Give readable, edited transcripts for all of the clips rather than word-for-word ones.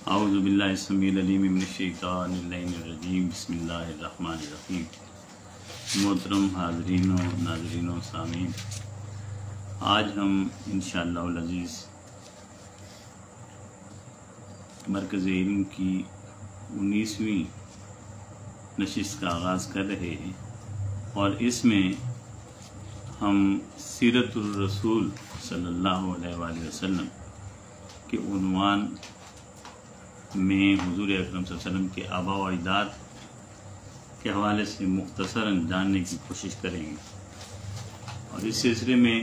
اعوذ باللہ السمیع العلیم من الشیطان الرجیم بسم اللہ الرحمن الرحیم۔ محترم حاضرین و ناظرین و سامعین، آج ہم انشاءاللہ العزیز مرکز علم کی 19ویں نشست کا آغاز کر رہے ہیں، اور اس میں ہم سیرت الرسول صلی اللہ علیہ وآلہ وسلم کے عنوان میں حضور اکرم صلی اللہ علیہ وسلم کے آباء و اجداد کے حوالے سے مختصراً جاننے کی کوشش کریں گے۔ اور اس سلسلے میں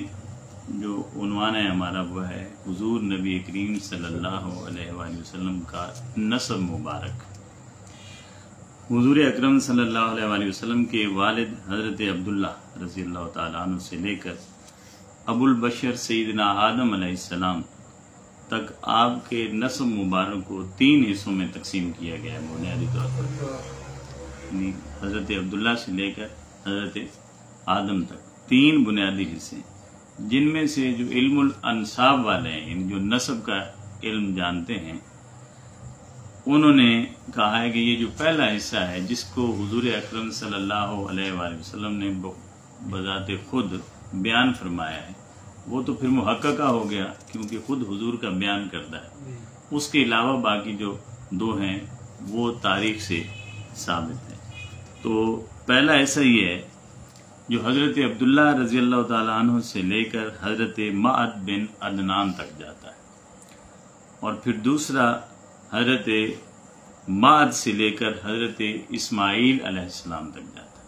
جو عنوان ہے ہمارا وہ ہے حضور نبی کریم صلی اللہ علیہ وآلہ وسلم کا نسب مبارک۔ حضور اکرم صلی اللہ علیہ وآلہ وسلم کے والد حضرت عبداللہ رضی اللہ تعالیٰ عنہ سے لے کر ابو البشر سیدنا آدم علیہ السلام تک آپ کے نسب مبارک کو 3 حصوں میں تقسیم کیا گیا ہے بنیادی طور پر، یعنی حضرت عبداللہ سے لے کر حضرت آدم تک 3 بنیادی حصے، جن میں سے جو علم الانساب والے ہیں، یعنی جو نسب کا علم جانتے ہیں، انہوں نے کہا ہے کہ یہ جو پہلا حصہ ہے جس کو حضور اکرم صلی اللہ علیہ وآلہ وسلم نے بذات خود بیان فرمایا ہے، وہ تو پھر محققہ ہو گیا کیونکہ خود حضور کا بیان کرتا ہے۔ اس کے علاوہ باقی جو 2 ہیں وہ تاریخ سے ثابت ہے۔ تو پہلا ایسا ہی ہے جو حضرت عبداللہ رضی اللہ تعالیٰ عنہ سے لے کر حضرت معد بن عدنان تک جاتا ہے، اور پھر دوسرا حضرت معد سے لے کر حضرت اسماعیل علیہ السلام تک جاتا ہے،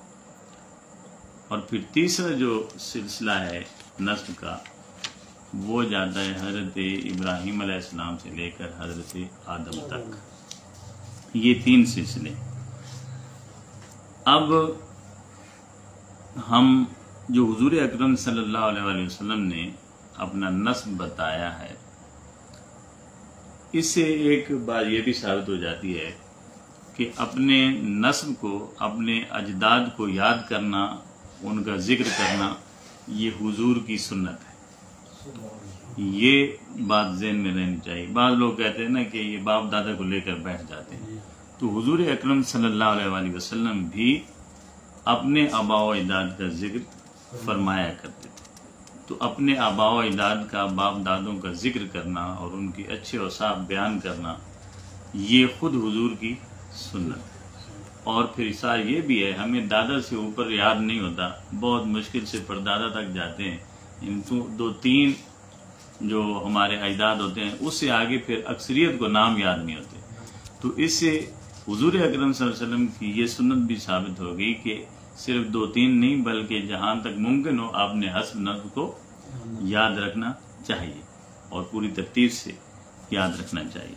اور پھر تیسرا جو سلسلہ ہے نسب کا وہ جاتا ہے حضرت ابراہیم علیہ السلام سے لے کر حضرت آدم تک۔ یہ 3 سلسلے۔ اب ہم جو حضور اکرم صلی اللہ علیہ وآلہ وسلم نے اپنا نسب بتایا ہے، اس سے ایک بات یہ بھی ثابت ہو جاتی ہے کہ اپنے نسب کو، اپنے اجداد کو یاد کرنا، ان کا ذکر کرنا، یہ حضور کی سنت ہے۔ یہ بات ذہن میں رہنی چاہیے۔ بعض لوگ کہتے ہیں نا کہ یہ باپ دادا کو لے کر بیٹھ جاتے ہیں، تو حضور اکرم صلی اللہ علیہ وآلہ وسلم بھی اپنے آباء و اجداد کا ذکر فرمایا کرتے تھے۔ تو اپنے آباء و اجداد کا، باپ دادوں کا ذکر کرنا اور ان کی اچھے اوصاف بیان کرنا، یہ خود حضور کی سنت ہے۔ اور پھر ساتھ یہ بھی ہے، ہمیں دادا سے اوپر یاد نہیں ہوتا، بہت مشکل سے پردادا تک جاتے ہیں، ان 2-3 جو ہمارے اجداد ہوتے ہیں اس سے آگے پھر اکثریت کو نام یاد نہیں ہوتے۔ تو اس سے حضور اکرم صلی اللہ علیہ وسلم کی یہ سنت بھی ثابت ہو گئی کہ صرف 2-3 نہیں بلکہ جہاں تک ممکن ہو اپنے حسب نسب کو یاد رکھنا چاہیے اور پوری ترتیب سے یاد رکھنا چاہیے۔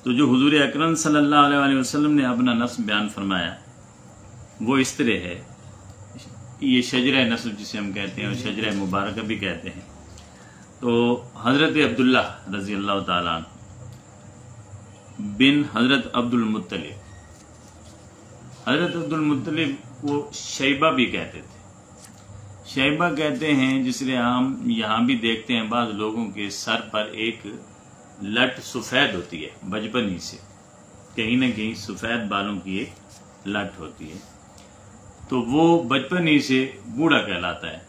تو جو حضور اکرم صلی اللہ علیہ وآلہ وسلم نے اپنا نسب بیان فرمایا وہ اس طرح ہے، یہ شجرہ نسب جسے ہم کہتے ہیں اور شجرہ مبارکہ بھی کہتے ہیں۔ تو حضرت عبداللہ رضی اللہ تعالیٰ عنہ بن حضرت عبد المطلب، حضرت عبد المطلب کو شیبہ بھی کہتے تھے۔ شیبہ کہتے ہیں جس لیے ہم یہاں بھی دیکھتے ہیں بعض لوگوں کے سر پر ایک لٹ سفید ہوتی ہے، بچپن ہی سے کہیں نہ کہیں سفید بالوں کی ایک لٹ ہوتی ہے، تو وہ بچپن ہی سے بوڑھا کہلاتا ہے۔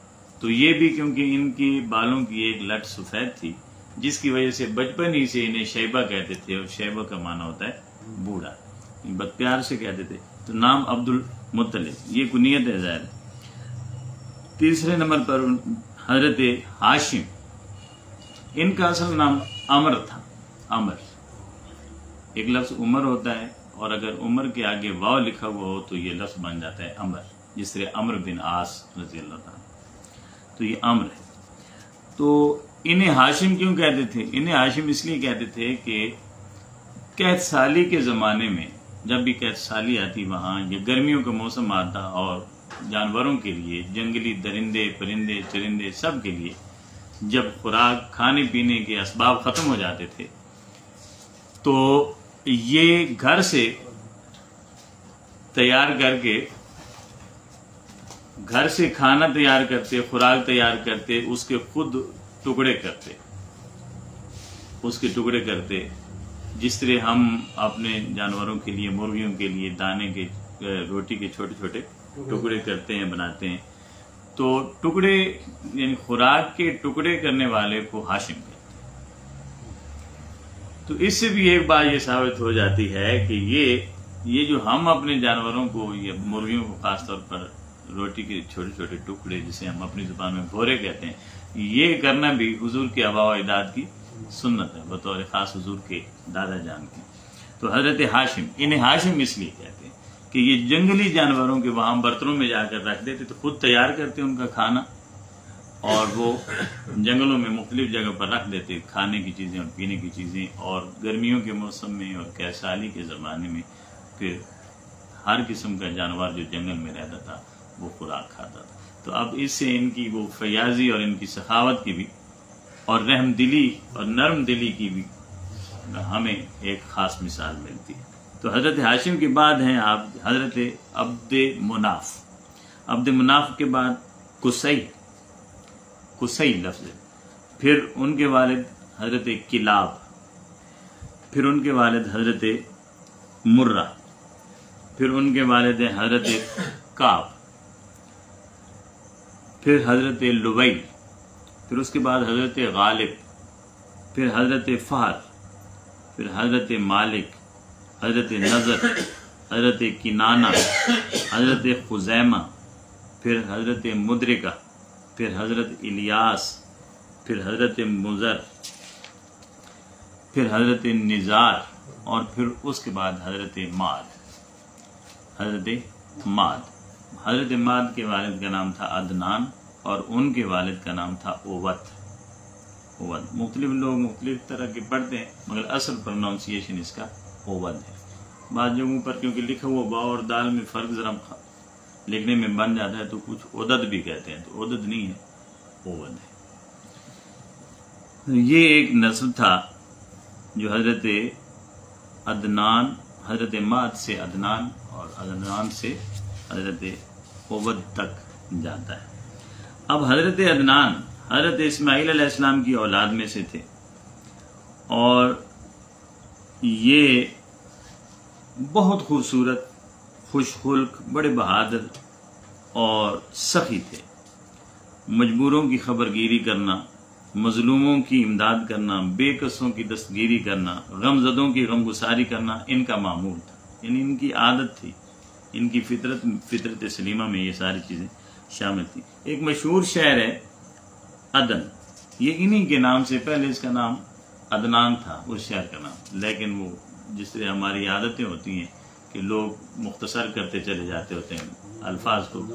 تو یہ بھی کیونکہ ان کی بالوں کی ایک لٹ سفید تھی، جس کی وجہ سے بچپن ہی سے انہیں شیبہ کہتے تھے، اور شیبہ کا معنی ہوتا ہے بوڑھا، بد پیار سے کہتے تھے۔ تو نام عبد المطلب، یہ کنیت ہے ظاہر۔ تیسرے نمبر پر حضرت ہاشم، ان کا اصل نام عمر تھا۔ عمر، ایک لفظ عمر ہوتا ہے، اور اگر عمر کے آگے واو لکھا ہوا ہو تو یہ لفظ بن جاتا ہے عمر، جس طرح عمر بن عاص رضی اللہ تعالیٰ، تو یہ عمر ہے۔ تو انہیں ہاشم کیوں کہتے تھے؟ انہیں ہاشم اس لیے کہتے تھے کہ قحط سالی کے زمانے میں جب بھی قحط سالی آتی وہاں، یا گرمیوں کا موسم آتا اور جانوروں کے لیے، جنگلی درندے پرندے چرندے سب کے لیے جب خوراک کھانے پینے کے اسباب ختم ہو جاتے تھے، تو یہ گھر سے تیار کر کے، گھر سے کھانا تیار کرتے، خوراک تیار کرتے، اس کے خود ٹکڑے کرتے، جس طرح ہم اپنے جانوروں کے لیے، مرغیوں کے لیے دانے کے، روٹی کے چھوٹے چھوٹے ٹکڑے کرتے ہیں، بناتے ہیں، تو ٹکڑے یعنی خوراک کے ٹکڑے کرنے والے کو ہاشم کہتے ہیں۔ تو اس سے بھی ایک بات یہ ثابت ہو جاتی ہے کہ یہ جو ہم اپنے جانوروں کو، یہ مرغیوں کو خاص طور پر روٹی کے چھوٹے چھوٹے ٹکڑے، جسے ہم اپنی زبان میں بھورے کہتے ہیں، یہ کرنا بھی حضور کے آباء و اجداد کی سنت ہے، بطور خاص حضور کے دادا جان کی۔ تو حضرت ہاشم، انہیں ہاشم اس لیے کہتے ہیں کہ یہ جنگلی جانوروں کے وہاں برتنوں میں جا کر رکھ دیتے، تو خود تیار کرتے ان کا کھانا، اور وہ جنگلوں میں مختلف جگہ پر رکھ دیتے کھانے کی چیزیں اور پینے کی چیزیں، اور گرمیوں کے موسم میں اور کیسالی کے زمانے میں پھر ہر قسم کا جانور جو جنگل میں رہتا تھا وہ خوراک کھاتا تھا۔ تو اب اس سے ان کی وہ فیاضی اور ان کی سخاوت کی بھی، اور رحم دلی اور نرم دلی کی بھی ہمیں ایک خاص مثال ملتی ہے۔ تو حضرت ہاشم کے بعد ہیں آپ حضرت عبد مناف۔ عبد مناف کے بعد قصی لفظ ہے، پھر ان کے والد حضرت کلاب، پھر ان کے والد حضرت مرہ، پھر ان کے والد حضرت کعب، پھر حضرت لبی، پھر اس کے بعد حضرت غالب، پھر حضرت فہر، پھر حضرت مالک، حضرت نضر، حضرت کنانہ، حضرت خزیمہ، پھر حضرت مدرکہ، پھر حضرت الیاس، پھر حضرت مضر، پھر حضرت نزار، اور پھر اس کے بعد حضرت ماد۔ حضرت ماد کے والد کا نام تھا عدنان، اور ان کے والد کا نام تھا اوت۔ مختلف لوگ مختلف طرح کے پڑھتے ہیں، مگر اصل پروننسیشن اس کا اوت ہے۔ بعض جگہوں پر کیونکہ لکھا ہوا با اور دال میں فرق ذرا لکھنے میں بن جاتا ہے، تو کچھ عدد بھی کہتے ہیں، تو عدد نہیں ہے، اوت ہے۔ یہ ایک نسل تھا جو حضرت عدنان، حضرت ماد سے عدنان، اور عدنان سے حضرت اوت تک جاتا ہے۔ اب حضرت عدنان حضرت اسماعیل علیہ السلام کی اولاد میں سے تھے، اور یہ بہت خوبصورت، خوش خلق، بڑے بہادر اور سخی تھے۔ مجبوروں کی خبرگیری کرنا، مظلوموں کی امداد کرنا، بے کسوں کی دستگیری کرنا، غم زدوں کی غمگساری کرنا ان کا معمول تھا، یعنی ان کی عادت تھی، ان کی فطرت سلیمہ میں یہ ساری چیزیں شامل تھیں۔ ایک مشہور شہر ہے عدن، یہ انہی کے نام سے، پہلے اس کا نام عدنان تھا اس شہر کا نام، لیکن وہ جس طرح ہماری عادتیں ہوتی ہیں کہ لوگ مختصر کرتے چلے جاتے ہوتے ہیں الفاظ کو،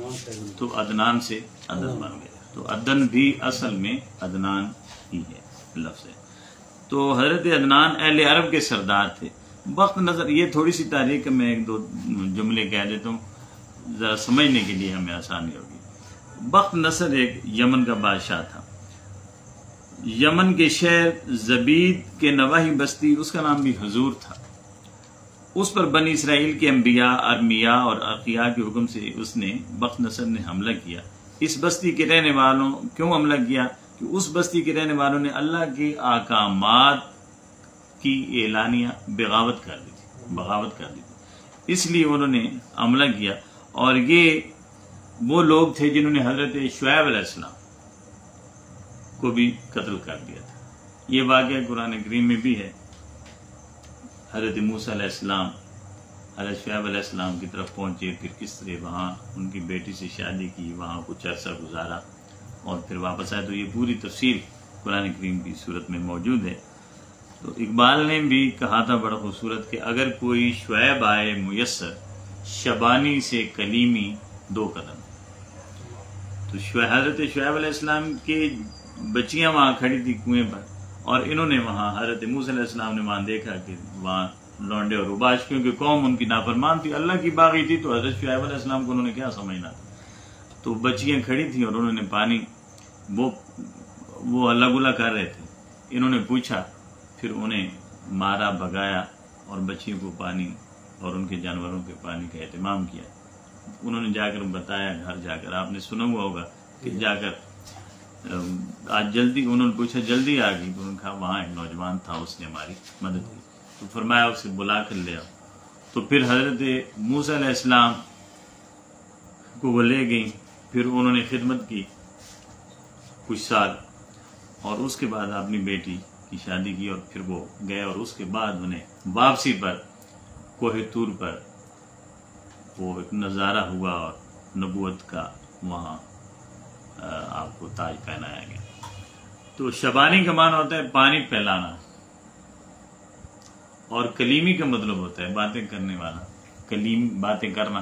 تو عدنان سے عدن بن گیا۔ تو عدن بھی اصل میں عدنان ہی ہے لفظ ہے۔ تو حضرت عدنان اہل عرب کے سردار تھے۔ وقت نظر یہ تھوڑی سی تاریخ میں ایک دو جملے کہہ دیتا ہوں، ذرا سمجھنے کے لیے ہمیں آسانی ہوگی۔ وقت نصر ایک یمن کا بادشاہ تھا۔ یمن کے شہر زبید کے نواحی بستی، اس کا نام بھی حضور تھا، اس پر بنی اسرائیل کے انبیاء، ارمیاء اور عقیاء کے حکم سے اس نے وقت نصر نے حملہ کیا۔ اس بستی کے رہنے والوں کیوں حملہ کیا؟ کہ اس بستی کے رہنے والوں نے اللہ کے احکامات کی اعلانیہ بغاوت کر دی تھی، اس لیے انہوں نے حملہ کیا۔ اور یہ وہ لوگ تھے جنہوں نے حضرت شعیب علیہ السلام کو بھی قتل کر دیا تھا۔ یہ واقعہ قرآن کریم میں بھی ہے۔ حضرت موسیٰ علیہ السلام حضرت شعیب علیہ السلام کی طرف پہنچے، پھر کس طرح وہاں ان کی بیٹی سے شادی کی، وہاں کچھ عرصہ گزارا اور پھر واپس آئے۔ تو یہ پوری تفصیل قرآن کریم کی صورت میں موجود ہے۔ تو اقبال نے بھی کہا تھا بڑا خوبصورت کہ اگر کوئی شعیب آئے میسر، شبانی سے کلیمی 2 قدم۔ تو حضرت شعیب علیہ السلام کے بچیاں وہاں کھڑی تھی کنویں پر، اور انہوں نے وہاں حضرت موسیٰ علیہ السلام نے وہاں دیکھا کہ وہاں لونڈے اور اوباش، کیونکہ قوم ان کی نافرمان تھی، اللہ کی باغی تھی، تو حضرت شعیب علیہ السلام کو انہوں نے کیا سمجھنا تھا۔ تو بچیاں کھڑی تھیں اور انہوں نے پانی وہ اللہ گلا کر رہے تھے، انہوں نے پوچھا، پھر انہیں مارا، بھگایا اور بچیوں کو پانی اور ان کے جانوروں کے پانی کا اہتمام کیا۔ انہوں نے جا کر بتایا، گھر جا کر آپ نے سنا ہوا ہوگا کہ جا کر آج جلدی، انہوں نے پوچھا جلدی آ گئی، تو انہوں نے کہا وہاں ایک نوجوان تھا، اس نے ہماری مدد کی۔ تو فرمایا اسے بلا کر لے آؤ. تو پھر حضرت موسیٰ علیہ السلام کو وہ لے گئیں. پھر انہوں نے خدمت کی کچھ سال اور اس کے بعد اپنی بیٹی کی شادی کی اور پھر وہ گئے. اور اس کے بعد انہیں واپسی پر کوہ طور پر وہ ایک نظارہ ہوا اور نبوت کا وہاں آپ کو تاج پہنایا گیا. تو شبانی کا معنی ہوتا ہے پانی پھیلانا اور کلیمی کا مطلب ہوتا ہے باتیں کرنے والا. کلیم باتیں کرنا.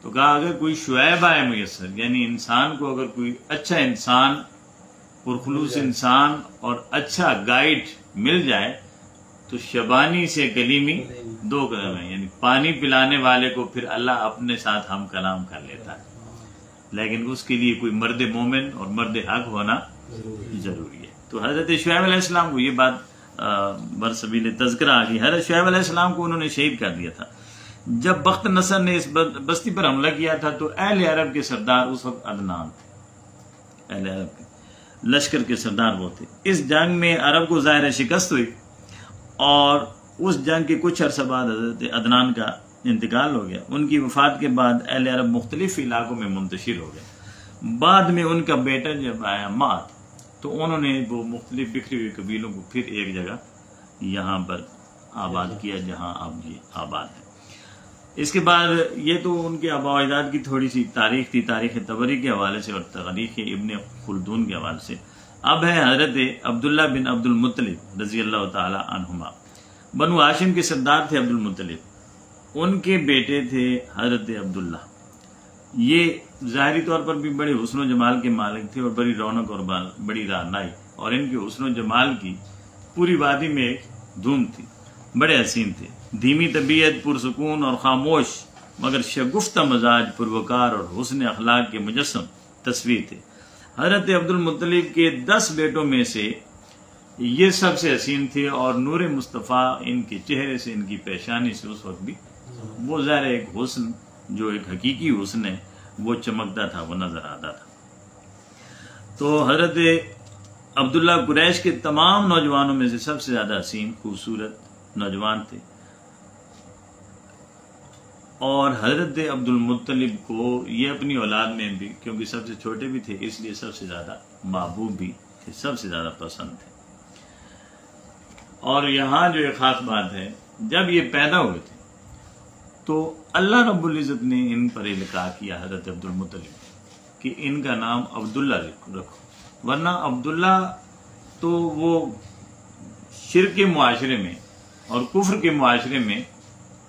تو کہا اگر کوئی شعیب آئے میسر یعنی انسان کو اگر کوئی اچھا انسان پرخلوص انسان اور اچھا گائیڈ مل جائے تو شبانی سے کلیمی دو قدم ہے. یعنی پانی پلانے والے کو پھر اللہ اپنے ساتھ ہم کلام کر لیتا ہے لیکن اس کے لیے کوئی مرد مومن اور مرد حق ہونا ضروری ہے. تو حضرت شعیب علیہ السلام کو یہ بات برسبیل تذکرہ آ گئی. حضرت شعیب علیہ السلام کو انہوں نے شہید کر دیا تھا. جب بخت نصر نے اس بستی پر حملہ کیا تھا تو اہل عرب کے سردار اس وقت عدنان تھے. اہل عرب کے لشکر کے سردار وہ تھے. اس جنگ میں عرب کو ظاہر شکست ہوئی اور اس جنگ کے کچھ عرصہ بعد حضرت عدنان کا انتقال ہو گیا. ان کی وفات کے بعد اہل عرب مختلف علاقوں میں منتشر ہو گئے. بعد میں ان کا بیٹا جب آیا مات تو انہوں نے وہ مختلف بکھری ہوئے قبیلوں کو پھر ایک جگہ یہاں پر آباد کیا جہاں اب یہ آباد ہے. اس کے بعد یہ تو ان کے آباء و اجداد کی تھوڑی سی تاریخ تھی تاریخ طبری کے حوالے سے اور تاریخ ابن خلدون کے حوالے سے. اب ہے حضرت عبداللہ بن عبد المطلب رضی اللہ تعالی عنہما. بنو ہاشم کے سردار تھے عبد المطلب. ان کے بیٹے تھے حضرت عبداللہ. یہ ظاہری طور پر بھی بڑے حسن و جمال کے مالک تھے اور بڑی رونق اور بڑی رعنائی اور ان کے حسن و جمال کی پوری وادی میں ایک دھوم تھی. بڑے حسین تھے. دھیمی طبیعت پرسکون اور خاموش مگر شگفتہ مزاج پروکار اور حسن اخلاق کے مجسم تصویر تھے. حضرت عبد المطلب کے 10 بیٹوں میں سے یہ سب سے حسین تھے اور نور مصطفیٰ ان کے چہرے سے ان کی پیشانی سے اس وقت بھی وہ ظاہر ایک حسن جو ایک حقیقی حسن ہے وہ چمکتا تھا وہ نظر آتا تھا. تو حضرت عبداللہ قریش کے تمام نوجوانوں میں سے سب سے زیادہ حسین خوبصورت نوجوان تھے اور حضرت عبد المطلب کو یہ اپنی اولاد میں بھی کیونکہ سب سے چھوٹے بھی تھے اس لیے سب سے زیادہ محبوب بھی تھے سب سے زیادہ پسند تھے. اور یہاں جو ایک خاص بات ہے جب یہ پیدا ہوئے تھے تو اللہ رب العزت نے ان پر القاء کیا حضرت عبد المطلب کہ ان کا نام عبداللہ رکھو. ورنہ عبداللہ تو وہ شرک کے معاشرے میں اور کفر کے معاشرے میں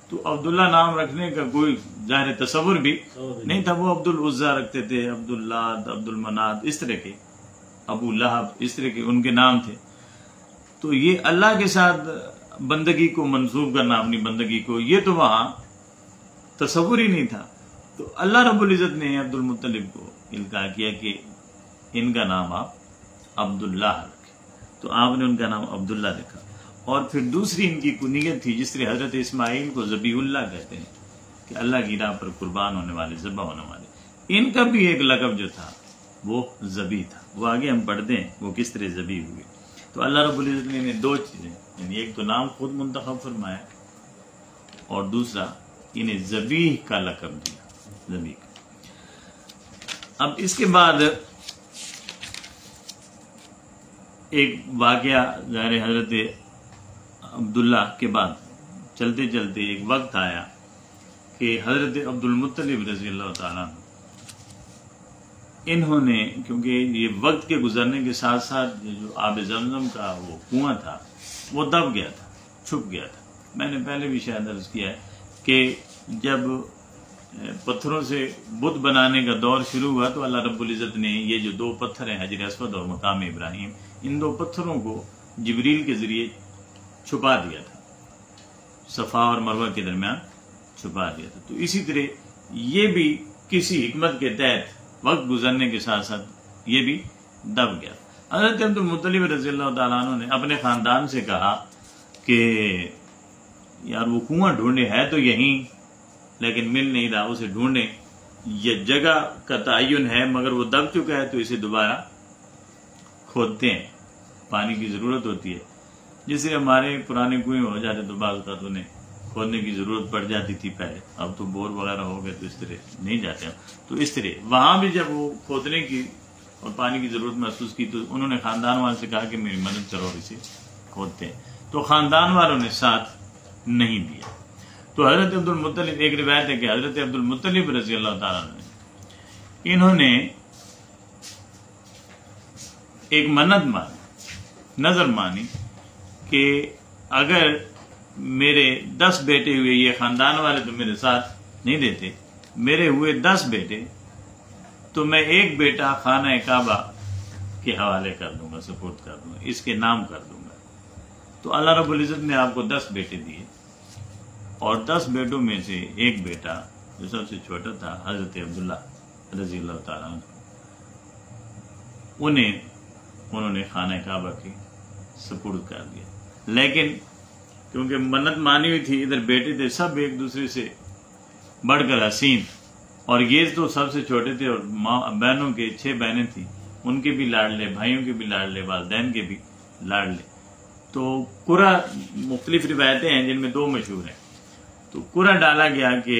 تو عبداللہ نام رکھنے کا کوئی ظاہر تصور بھی نہیں تھا. وہ عبد العزا رکھتے تھے عبد اللہ عبد المنات اس طرح کے ابو لہب اس طرح کے ان کے نام تھے. تو یہ اللہ کے ساتھ بندگی کو منسوب کرنا اپنی بندگی کو یہ تو وہاں تصور ہی نہیں تھا. تو اللہ رب العزت نے عبد المطلب کو القاء کیا کہ ان کا نام آپ عبداللہ رکھیں. تو آپ نے ان کا نام عبداللہ رکھا. اور پھر دوسری ان کی کنیت تھی جس طرح حضرت اسماعیل کو ذبیح اللہ کہتے ہیں کہ اللہ کی راہ پر قربان ہونے والے ذبح ہونے والے. ان کا بھی ایک لقب جو تھا وہ ذبیح تھا. وہ آگے ہم پڑھتے ہیں وہ کس طرح ذبیح ہوئے. تو اللہ رب العزت نے انہیں 2 چیزیں یعنی ایک تو نام خود منتخب فرمایا اور دوسرا انہیں ذبیح کا لقب دیا ذبیح کا. اب اس کے بعد ایک واقعہ ظاہر حضرت عبداللہ کے بعد چلتے چلتے ایک وقت آیا کہ حضرت عبد المطلب رضی اللہ تعالیٰ انہوں نے کیونکہ یہ وقت کے گزرنے کے ساتھ ساتھ جو آب زمزم کا وہ کنواں تھا وہ دب گیا تھا چھپ گیا تھا. میں نے پہلے بھی شاید عرض کیا ہے کہ جب پتھروں سے بت بنانے کا دور شروع ہوا تو اللہ رب العزت نے یہ جو 2 پتھر ہیں حجر اسود اور مقام ابراہیم ان 2 پتھروں کو جبریل کے ذریعے چھپا دیا تھا. صفا اور مروہ کے درمیان چھپا دیا تھا. تو اسی طرح یہ بھی کسی حکمت کے تحت وقت گزرنے کے ساتھ ساتھ یہ بھی دب گیا. حضرت عبد المطلب رضی اللہ تعالیٰ عنہ نے اپنے خاندان سے کہا کہ یار وہ کنواں ڈھونڈے ہے تو یہیں لیکن مل نہیں رہا اسے ڈھونڈے. یہ جگہ کا تعین ہے مگر وہ دب چکا ہے تو اسے دوبارہ کھودتے ہیں پانی کی ضرورت ہوتی ہے. جس سے ہمارے پرانے کنویں ہو جاتے تو بعض اوقات انہیں کھودنے کی ضرورت پڑ جاتی تھی پہلے، اب تو بور وغیرہ ہو گئے تو اس طرح نہیں جاتے ہیں. تو اس طرح وہاں بھی جب وہ کھودنے کی اور پانی کی ضرورت محسوس کی تو انہوں نے خاندان والوں سے کہا کہ میری مدد کرو اور اسے کھودتے ہیں. تو خاندان والوں نے ساتھ نہیں دیا. تو حضرت عبد المطلب، ایک روایت ہے کہ حضرت عبد المطلب رضی اللہ تعالیٰ نے انہوں نے ایک منت مانی، نظر مانی کہ اگر میرے 10 بیٹے ہوئے، یہ خاندان والے تو میرے ساتھ نہیں دیتے، میرے ہوئے 10 بیٹے تو میں ایک بیٹا خانہ کعبہ کے حوالے کر دوں گا، سپورٹ کر دوں گا، اس کے نام کر دوں گا. تو اللہ رب العزت نے آپ کو 10 بیٹے دیے، اور 10 بیٹوں میں سے ایک بیٹا جو سب سے چھوٹا تھا حضرت عبداللہ رضی اللہ تعالیٰ عنہ، انہوں نے خانہ کعبہ کے سپرد کر دیا. لیکن کیونکہ منت مانی ہوئی تھی، ادھر بیٹے تھے سب ایک دوسرے سے بڑھ کر حسین، اور یہ تو سب سے چھوٹے تھے، اور بہنوں کے 6 بہنیں تھیں، ان کے بھی لاڈلے، بھائیوں کے بھی لاڈلے، والدین کے بھی لاڈلے. تو قرعہ، مختلف روایتیں ہیں جن میں 2 مشہور ہیں. تو قرعہ ڈالا گیا کہ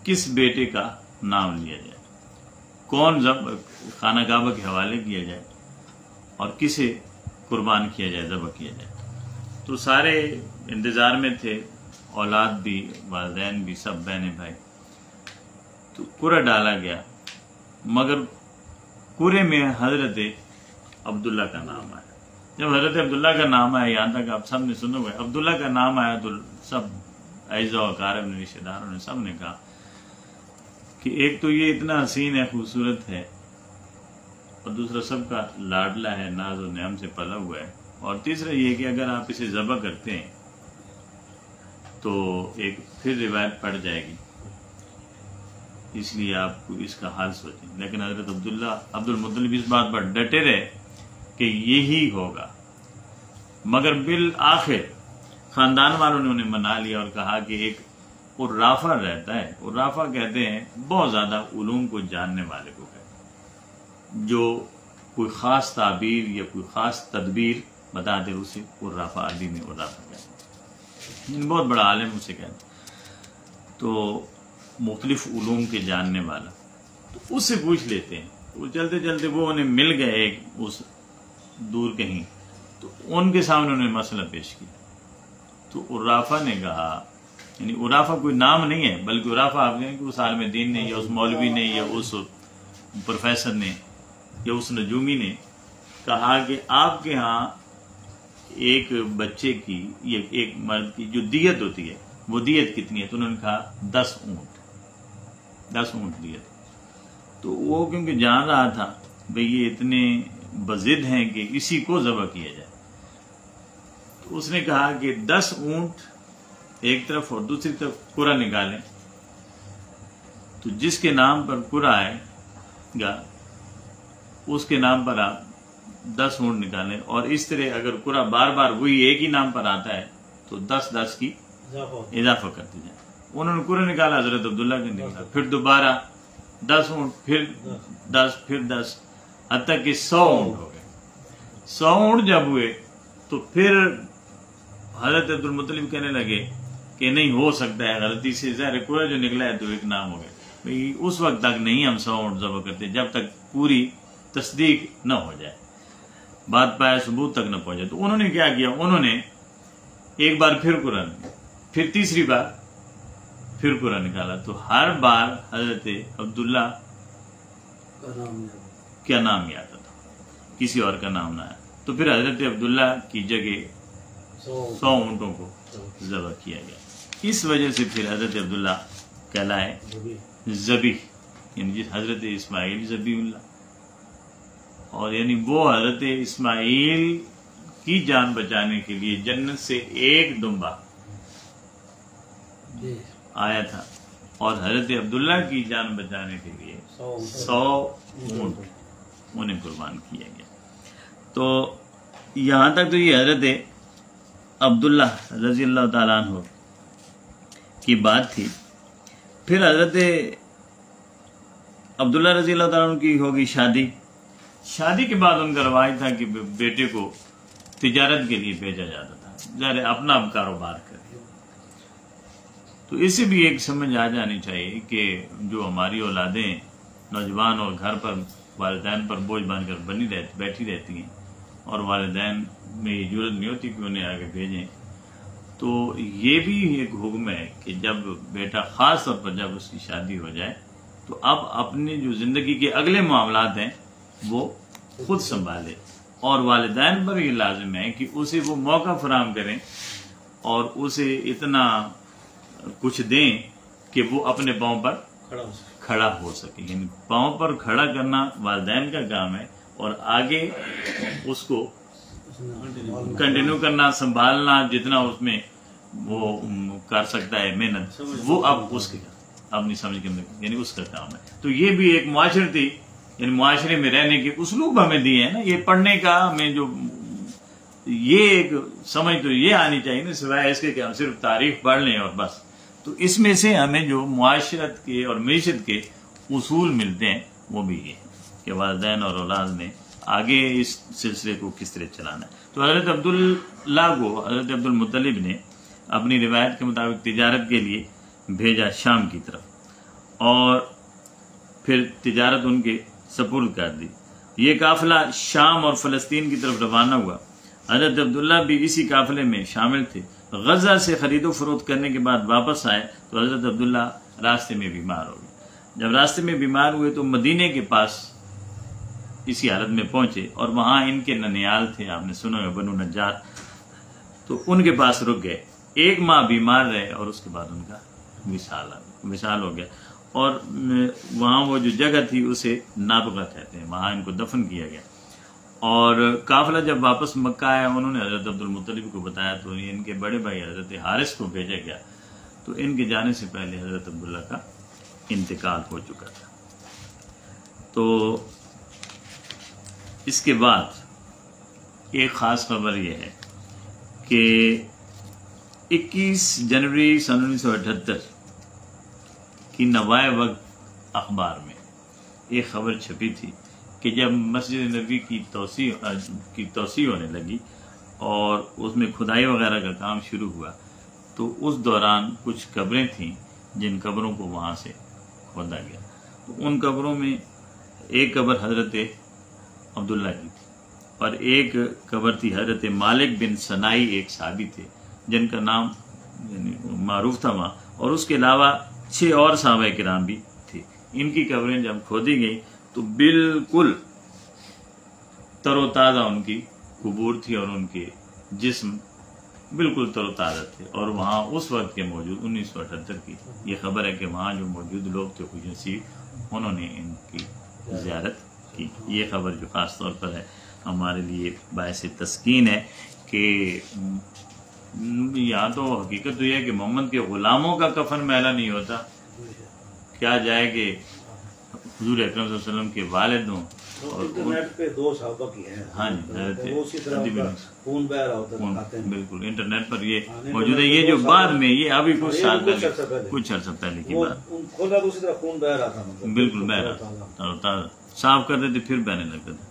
کس بیٹے کا نام لیا جائے، کون خانہ کعبہ کے حوالے کیا جائے، اور کسے قربان کیا جائے، ذبح کیا جائے. تو سارے انتظار میں تھے، اولاد بھی، والدین بھی، سب بہنیں بھائی. تو قرعہ ڈالا گیا، مگر قرعے میں حضرت عبداللہ کا نام آیا. جب حضرت عبداللہ کا نام آیا، یہاں تک آپ سب نے سنا ہوگا، عبداللہ کا نام آیا تو سب اعزاء و اقارب نے، رشتہ داروں نے، سب نے کہا کہ ایک تو یہ اتنا حسین ہے، خوبصورت ہے، اور دوسرا سب کا لاڈلا ہے، ناز و نعم سے پلا ہوا ہے، اور تیسرا یہ کہ اگر آپ اسے ذبح کرتے ہیں تو ایک پھر روایت پڑ جائے گی، اس لیے آپ کو اس کا حال سوچیں. لیکن حضرت عبد المطلب اس بات پر ڈٹے رہے کہ یہی ہوگا. مگر بالآخر خاندان والوں نے انہیں منا لیا اور کہا کہ ایک عرافہ رہتا ہے، عرافہ کہتے ہیں بہت زیادہ علوم کو جاننے والے کو کہتے ہیں، جو کوئی خاص تعبیر یا کوئی خاص تدبیر بتا دے، اسے عرافہ، عربی میں عرافہ کہتے ہیں، بہت بڑا عالم اسے کہتے ہیں. تو مختلف علوم کے جاننے والا، تو اس سے پوچھ لیتے ہیں. وہ چلتے چلتے وہ انہیں مل گئے ایک اس دور کہیں، تو ان کے سامنے انہوں نے مسئلہ پیش کیا. تو عرافہ نے کہا، یعنی عرافہ کوئی نام نہیں ہے، بلکہ عرافہ آپ کہیں کہ اس عالم دین نے، یا اس مولوی نے، یا اس پروفیسر نے، یا اس نجومی نے کہا کہ آپ کے ہاں ایک بچے کی یا ایک مرد کی جو دیت ہوتی ہے، وہ دیت کتنی ہے؟ تو انہوں نے کہا 10 اونٹ دیت. تو وہ کیونکہ جان رہا تھا بھئی یہ اتنے بضد ہیں کہ اسی کو ذبح کیا جائے، تو اس نے کہا کہ 10 اونٹ ایک طرف اور دوسری طرف قرعہ نکالیں. تو جس کے نام پر قرعہ آئے گا اس کے نام پر آپ 10 اونٹ نکالیں، اور اس طرح اگر قرعہ بار بار وہی ایک ہی نام پر آتا ہے تو 10 کی اضافہ کرتے جائیں. انہوں نے قرعہ نکالا، حضرت عبداللہ کے نکالا، پھر دوبارہ 10 اونٹ، پھر 10، پھر 10، حتیٰ کہ 100 اونٹ ہو گئے. 100 اونٹ جب ہوئے تو پھر حضرت عبد المطلب کہنے لگے کہ نہیں ہو سکتا ہے، غلطی سے ظاہر قرعہ جو نکلا ہے تو ایک نام ہو گیا. اس وقت تک نہیں ہم 100 اونٹ ذبح کرتے جب تک پوری تصدیق نہ ہو جائے، بات پائے ثبوت تک نہ پہنچے. تو انہوں نے کیا کیا، انہوں نے ایک بار پھر قرعہ، پھر تیسری بار پھر قرعہ نکالا. تو ہر بار حضرت عبداللہ کا نام یاد آتا تھا، کسی اور کا نام نہ آیا. تو پھر حضرت عبداللہ کی جگہ 100 اونٹوں کو ذبح کیا گیا. اس وجہ سے پھر حضرت عبداللہ کہلائے ذبیح، یعنی حضرت اسماعیل ذبیح اللہ، اور یعنی وہ حضرت اسماعیل کی جان بچانے کے لیے جنت سے ایک دمبا آیا تھا، اور حضرت عبداللہ کی جان بچانے کے لیے 100 اونٹ انہیں قربان کیا گیا. تو یہاں تک تو یہ حضرت عبداللہ رضی اللہ تعالیٰ عنہ کی بات تھی. پھر حضرت عبداللہ رضی اللہ تعالیٰ عنہ کی ہوگی شادی. شادی کے بعد ان کا رواج تھا کہ بیٹے کو تجارت کے لیے بھیجا جاتا تھا، ظاہر اپنا کاروبار کرے۔ تو اس سے بھی ایک سمجھ آ جانی چاہیے کہ جو ہماری اولادیں نوجوان اور گھر پر والدین پر بوجھ باندھ کر بیٹھی رہتی ہیں اور والدین میں یہ ضرورت نہیں ہوتی کہ انہیں آگے بھیجیں، تو یہ بھی ایک حکم ہے کہ جب بیٹا خاص طور پر جب اس کی شادی ہو جائے تو اب اپنی جو زندگی کے اگلے معاملات ہیں وہ خود سنبھالے، اور والدین پر یہ لازم ہے کہ اسے وہ موقع فراہم کریں اور اسے اتنا کچھ دیں کہ وہ اپنے پاؤں پر کھڑا ہو سکے۔ یعنی پاؤں پر کھڑا کرنا والدین کا کام ہے، اور آگے اس کو کنٹینیو کرنا، سنبھالنا، جتنا اس میں وہ کر سکتا ہے محنت، وہ اب اس کے اپنی سمجھ کے یعنی اس کا کام ہے۔ تو یہ بھی ایک معاشرتی یعنی معاشرے میں رہنے کے اسلوب ہمیں دیے ہیں نا، یہ پڑھنے کا ہمیں جو یہ ایک سمجھ تو یہ آنی چاہیے نا، سوائے اس کے کہ ہم صرف تاریخ پڑھ لیں اور بس۔ تو اس میں سے ہمیں جو معاشرت کے اور معیشت کے اصول ملتے ہیں وہ بھی یہ ہے کہ والدین اور اولاد نے آگے اس سلسلے کو کس طرح چلانا ہے۔ تو حضرت عبداللہ کو حضرت عبد المطلب نے اپنی روایت کے مطابق تجارت کے لیے بھیجا شام کی طرف، اور پھر تجارت ان کے سپرد کر دی۔ یہ قافلہ شام اور فلسطین کی طرف روانہ ہوا۔ حضرت عبداللہ بھی اسی قافلے میں شامل تھے۔ غزہ سے خرید و فروخت کرنے کے بعد واپس آئے تو حضرت عبداللہ راستے میں بیمار ہو گئے۔ جب راستے میں بیمار ہوئے تو مدینے کے پاس اسی حالت میں پہنچے، اور وہاں ان کے ننیال تھے، آپ نے سنا ہے بنو نجار، تو ان کے پاس رک گئے۔ 1 ماہ بیمار رہے اور اس کے بعد ان کا وصال ہو گیا، اور وہاں وہ جو جگہ تھی اسے نابغہ کہتے ہیں، وہاں ان کو دفن کیا گیا۔ اور قافلہ جب واپس مکہ آیا، انہوں نے حضرت عبد المطلب کو بتایا تو ان کے بڑے بھائی حضرت حارث کو بھیجا گیا، تو ان کے جانے سے پہلے حضرت عبداللہ کا انتقال ہو چکا تھا۔ تو اس کے بعد ایک خاص خبر یہ ہے کہ 21 جنوری سن 1978 کی نوائے وقت اخبار میں ایک خبر چھپی تھی کہ جب مسجد نبوی کی توسیع ہونے لگی اور اس میں کھدائی وغیرہ کا کام شروع ہوا، تو اس دوران کچھ قبریں تھیں جن قبروں کو وہاں سے کھودا گیا۔ تو ان قبروں میں ایک قبر حضرت عبداللہ کی تھی، اور ایک قبر تھی حضرت مالک بن سنائی، ایک صحابی تھے جن کا نام یعنی معروف تھا وہاں، اور اس کے علاوہ 6 اور صحابہ کرام بھی تھے۔ ان کی قبریں جب کھودی گئی تو بالکل تر و تازہ ان کی قبور تھی، اور ان کے جسم بالکل تر و تازہ تھے، اور وہاں اس وقت کے موجود 1978 کی یہ خبر ہے کہ وہاں جو موجود لوگ تھے خوش نصیب، انہوں نے ان کی زیارت کی۔ یہ خبر جو خاص طور پر ہے ہمارے لیے باعث تسکین ہے کہ یہاں تو حقیقت تو یہ ہے کہ محمد کے غلاموں کا کفن میلا نہیں ہوتا، کیا جائے کہ حضور اکرم صلی اللہ علیہ وسلم کے والد ہوں۔ اور انٹرنیٹ پہ 2 صحابہ کی ہیں، ہاں جی، بالکل انٹرنیٹ پر یہ موجود ہے۔ یہ جو بعد میں یہ ابھی کچھ سال پہلے کچھ عرصہ پہلے کی بات، بالکل بہ رہا تھا، صاف کرتے تھے پھر بہنے لگتے تھے۔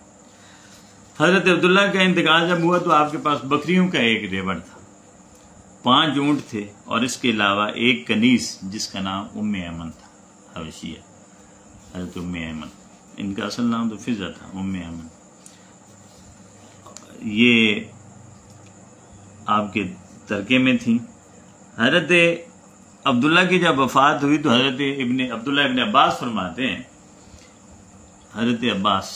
حضرت عبداللہ کا انتقال جب ہوا تو آپ کے پاس بکریوں کا ایک ریوڑ تھا، 5 اونٹ تھے، اور اس کے علاوہ ایک کنیز جس کا نام ام ایمن تھا، حبشیہ حضرت ام ایمن، ان کا اصل نام تو فضہ تھا، ام ایمن۔ یہ آپ کے ترکے میں تھیں۔ حضرت عبداللہ کی جب وفات ہوئی تو حضرت عبداللہ ابن عباس فرماتے ہیں، حضرت عباس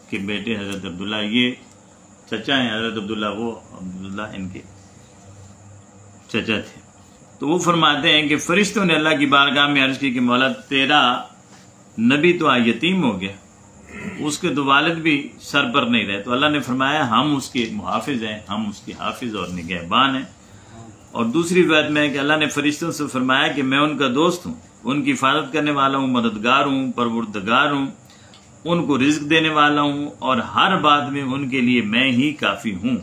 کے بیٹے حضرت عبداللہ، یہ چچا ہیں حضرت عبداللہ، وہ عبداللہ ان کے چچا تھے، تو وہ فرماتے ہیں کہ فرشتوں نے اللہ کی بارگاہ میں عرض کی کہ مولا تیرا نبی تو یتیم ہو گیا، اس کے 2 والد بھی سر پر نہیں رہے، تو اللہ نے فرمایا ہم اس کے محافظ ہیں، ہم اس کے حافظ اور نگہبان ہیں۔ اور دوسری روایت میں ہے کہ اللہ نے فرشتوں سے فرمایا کہ میں ان کا دوست ہوں، ان کی حفاظت کرنے والا ہوں، مددگار ہوں، پروردگار ہوں، ان کو رزق دینے والا ہوں، اور ہر بات میں ان کے لیے میں ہی کافی ہوں،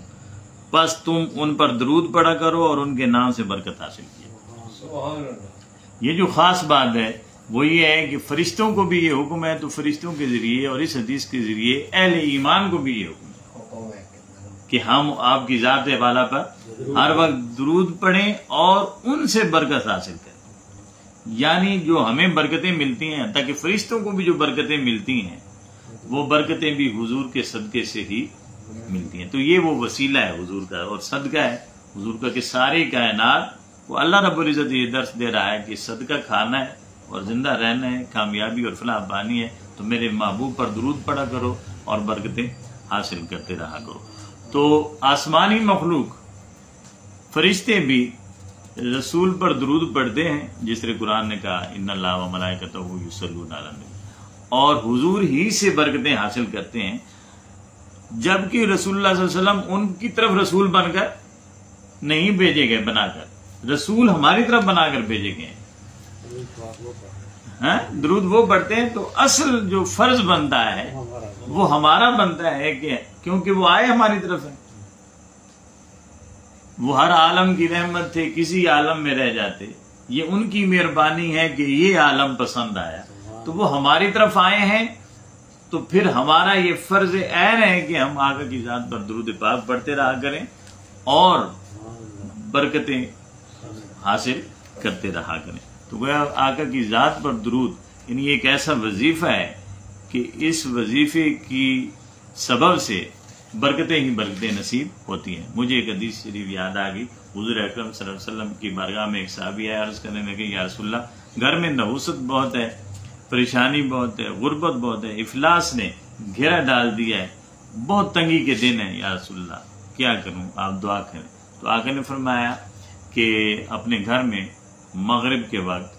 بس تم ان پر درود پڑھا کرو اور ان کے نام سے برکت حاصل کیا۔ یہ جو خاص بات ہے وہ یہ ہے کہ فرشتوں کو بھی یہ حکم ہے، تو فرشتوں کے ذریعے اور اس حدیث کے ذریعے اہل ایمان کو بھی یہ حکم ہے کہ ہم آپ کی ذات والا پر ہر وقت درود پڑھیں اور ان سے برکت حاصل کریں. یعنی جو ہمیں برکتیں ملتی ہیں، تاکہ فرشتوں کو بھی جو برکتیں ملتی ہیں وہ برکتیں بھی حضور کے صدقے سے ہی ملتی ہیں. تو یہ وہ وسیلہ ہے حضور کا اور صدقہ ہے حضور کا کہ ساری کائنات کو اللہ رب العزت یہ درس دے رہا ہے کہ صدقہ کھانا ہے اور زندہ رہنا ہے، کامیابی اور فلاح پانی ہے، تو میرے محبوب پر درود پڑا کرو اور برکتیں حاصل کرتے رہا کرو. تو آسمانی مخلوق فرشتے بھی رسول پر درود پڑھتے ہیں، جس طرح قرآن نے کہا ان اللہ و ملائکتہ یصلون علی النبی، اور حضور ہی سے برکتیں حاصل کرتے ہیں. جبکہ رسول اللہ صلی اللہ علیہ وسلم ان کی طرف رسول بن کر نہیں بھیجے گئے، بنا کر رسول ہماری طرف بنا کر بھیجے گئے. درود وہ پڑھتے ہیں، تو اصل جو فرض بنتا ہے وہ ہمارا بنتا ہے کہ کیونکہ وہ آئے ہماری طرف ہے. وہ ہر عالم کی رحمت تھے، کسی عالم میں رہ جاتے، یہ ان کی مہربانی ہے کہ یہ عالم پسند آیا، تو وہ ہماری طرف آئے ہیں. تو پھر ہمارا یہ فرض عین ہے کہ ہم آقا کی ذات پر درود پاک پڑھتے رہا کریں اور برکتیں حاصل کرتے رہا کریں. تو گویا آقا کی ذات پر درود یعنی ایک ایسا وظیفہ ہے کہ اس وظیفے کی سبب سے برکتیں ہی برکتیں نصیب ہوتی ہیں. مجھے ایک حدیث شریف یاد آ گئی. حضور اکرم صلی اللہ علیہ وسلم کی بارگاہ میں ایک صحابی آیا، عرض کرنے لگے یا رسول اللہ، گھر میں نحوست بہت ہے، پریشانی بہت ہے، غربت بہت ہے، افلاس نے گھیرا ڈال دیا ہے، بہت تنگی کے دن ہے یا رسول اللہ، کیا کروں، آپ دعا کریں. تو آقا نے فرمایا کہ اپنے گھر میں مغرب کے وقت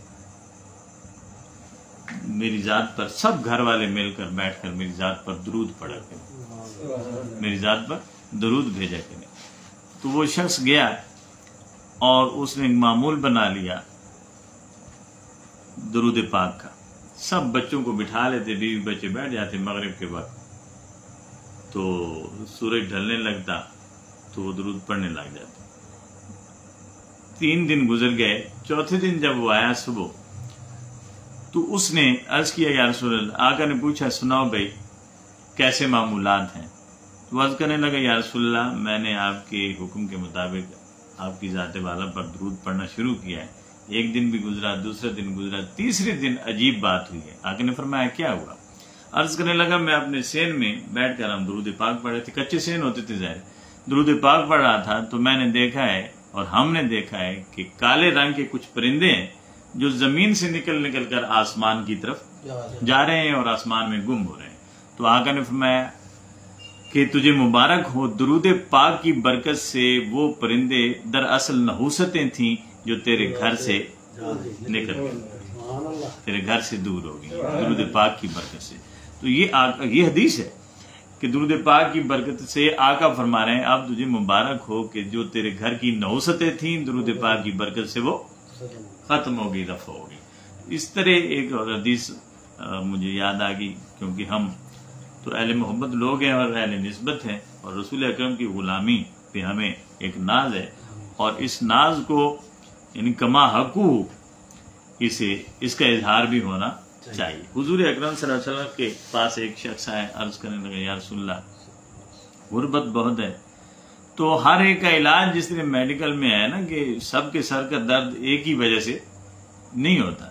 میری ذات پر سب گھر والے مل کر بیٹھ کر میری ذات پر درود پڑھا کریں، میری ذات پر درود بھیجا کریں. تو وہ شخص گیا اور اس نے معمول بنا لیا درود پاک کا. سب بچوں کو بٹھا لیتے، بیوی بچے بیٹھ جاتے مغرب کے وقت. تو سورج ڈھلنے لگتا تو وہ درود پڑھنے لگ جاتے. 3 دن گزر گئے. چوتھے دن جب وہ آیا صبح تو اس نے عرض کیا یا رسول اللہ، آقا نے پوچھا سناؤ بھائی کیسے معمولات ہیں. تو عرض کرنے لگا یا رسول اللہ، میں نے آپ کے حکم کے مطابق آپ کی ذات والا پر درود پڑھنا شروع کیا ہے. 1 دن بھی گزرا، دوسرا دن گزرا، تیسرے دن عجیب بات ہوئی ہے. آقا نے فرمایا کیا ہوا؟ عرض کرنے لگا میں اپنے سین میں بیٹھ کر ہم درود پاک پڑھ رہے تھے، کچے سین ہوتے تھے ظاہر، درود پاک پڑھ رہا تھا تو میں نے دیکھا ہے اور ہم نے دیکھا ہے کہ کالے رنگ کے کچھ پرندے ہیں جو زمین سے نکل کر آسمان کی طرف جا رہے ہیں اور آسمان میں گم ہو رہے ہیں. تو آقا نے فرمایا کہ تجھے مبارک ہو، درود پاک کی برکت سے وہ پرندے دراصل نحوستیں تھیں جو تیرے گھر سے نکل گئی، تیرے گھر سے دور ہو گئی درود پاک کی برکت سے. تو یہ حدیث ہے کہ درود پاک کی برکت سے آقا فرما رہے ہیں اب تجھے مبارک ہو کہ جو تیرے گھر کی نحوستیں تھیں درود پاک کی برکت سے وہ ختم ہو گئی، رفع ہو گئی. اس طرح ایک اور حدیث مجھے یاد آ گئی، کیونکہ ہم تو اہل محبت لوگ ہیں اور اہل نسبت ہیں، اور رسول اکرم کی غلامی پہ ہمیں ایک ناز ہے، اور اس ناز کو یعنی کما حقوق اس کا اظہار بھی ہونا چاہیے. حضور اکرم صلی اللہ علیہ وسلم کے پاس ایک شخص آئے، عرض کرنے لگا یا رسول اللہ غربت بہت ہے. تو ہر ایک کا علاج جس طرح میڈیکل میں ہے نا کہ سب کے سر کا درد ایک ہی وجہ سے نہیں ہوتا،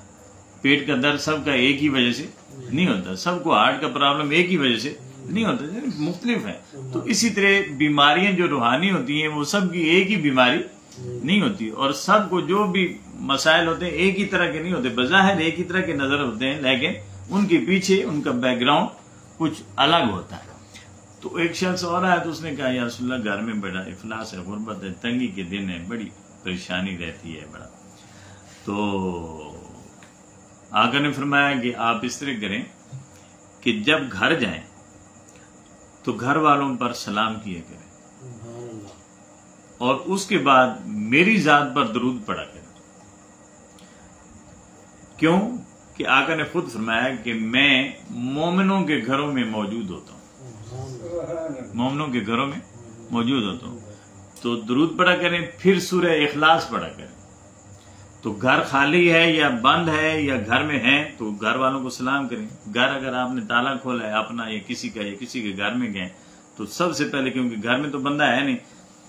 پیٹ کا درد سب کا ایک ہی وجہ سے نہیں ہوتا، سب کو ہارٹ کا پرابلم ایک ہی وجہ سے نہیں ہوتا، مختلف ہے. تو اسی طرح بیماریاں جو روحانی ہوتی ہیں وہ سب کی ایک ہی بیماری نہیں ہوتی، اور سب کو جو بھی مسائل ہوتے ہیں ایک ہی طرح کے نہیں ہوتے، بظاہر ایک ہی طرح کے نظر ہوتے ہیں لیکن ان کے پیچھے ان کا بیک گراؤنڈ کچھ الگ ہوتا ہے. تو ایک شخص اور آیا تو اس نے کہا یا رسول اللہ گھر میں بڑا افلاس ہے، غربت ہے، تنگی کے دن ہے، بڑی پریشانی رہتی ہے بڑا. تو آقا نے فرمایا کہ آپ اس طرح کریں کہ جب گھر جائیں تو گھر والوں پر سلام کیے کریں اور اس کے بعد میری ذات پر درود پڑا کریں. کیوں کہ آقا نے خود فرمایا کہ میں مومنوں کے گھروں میں موجود ہوتا ہوں، مومنوں کے گھروں میں موجود ہوتا ہوں. تو درود پڑا کریں، پھر سورہ اخلاص پڑا کریں. تو گھر خالی ہے یا بند ہے یا گھر میں ہے تو گھر والوں کو سلام کریں. گھر اگر آپ نے تالا کھولا ہے اپنا یا کسی کا یا کسی کے گھر میں گئے تو سب سے پہلے، کیونکہ گھر میں تو بندہ ہے نہیں،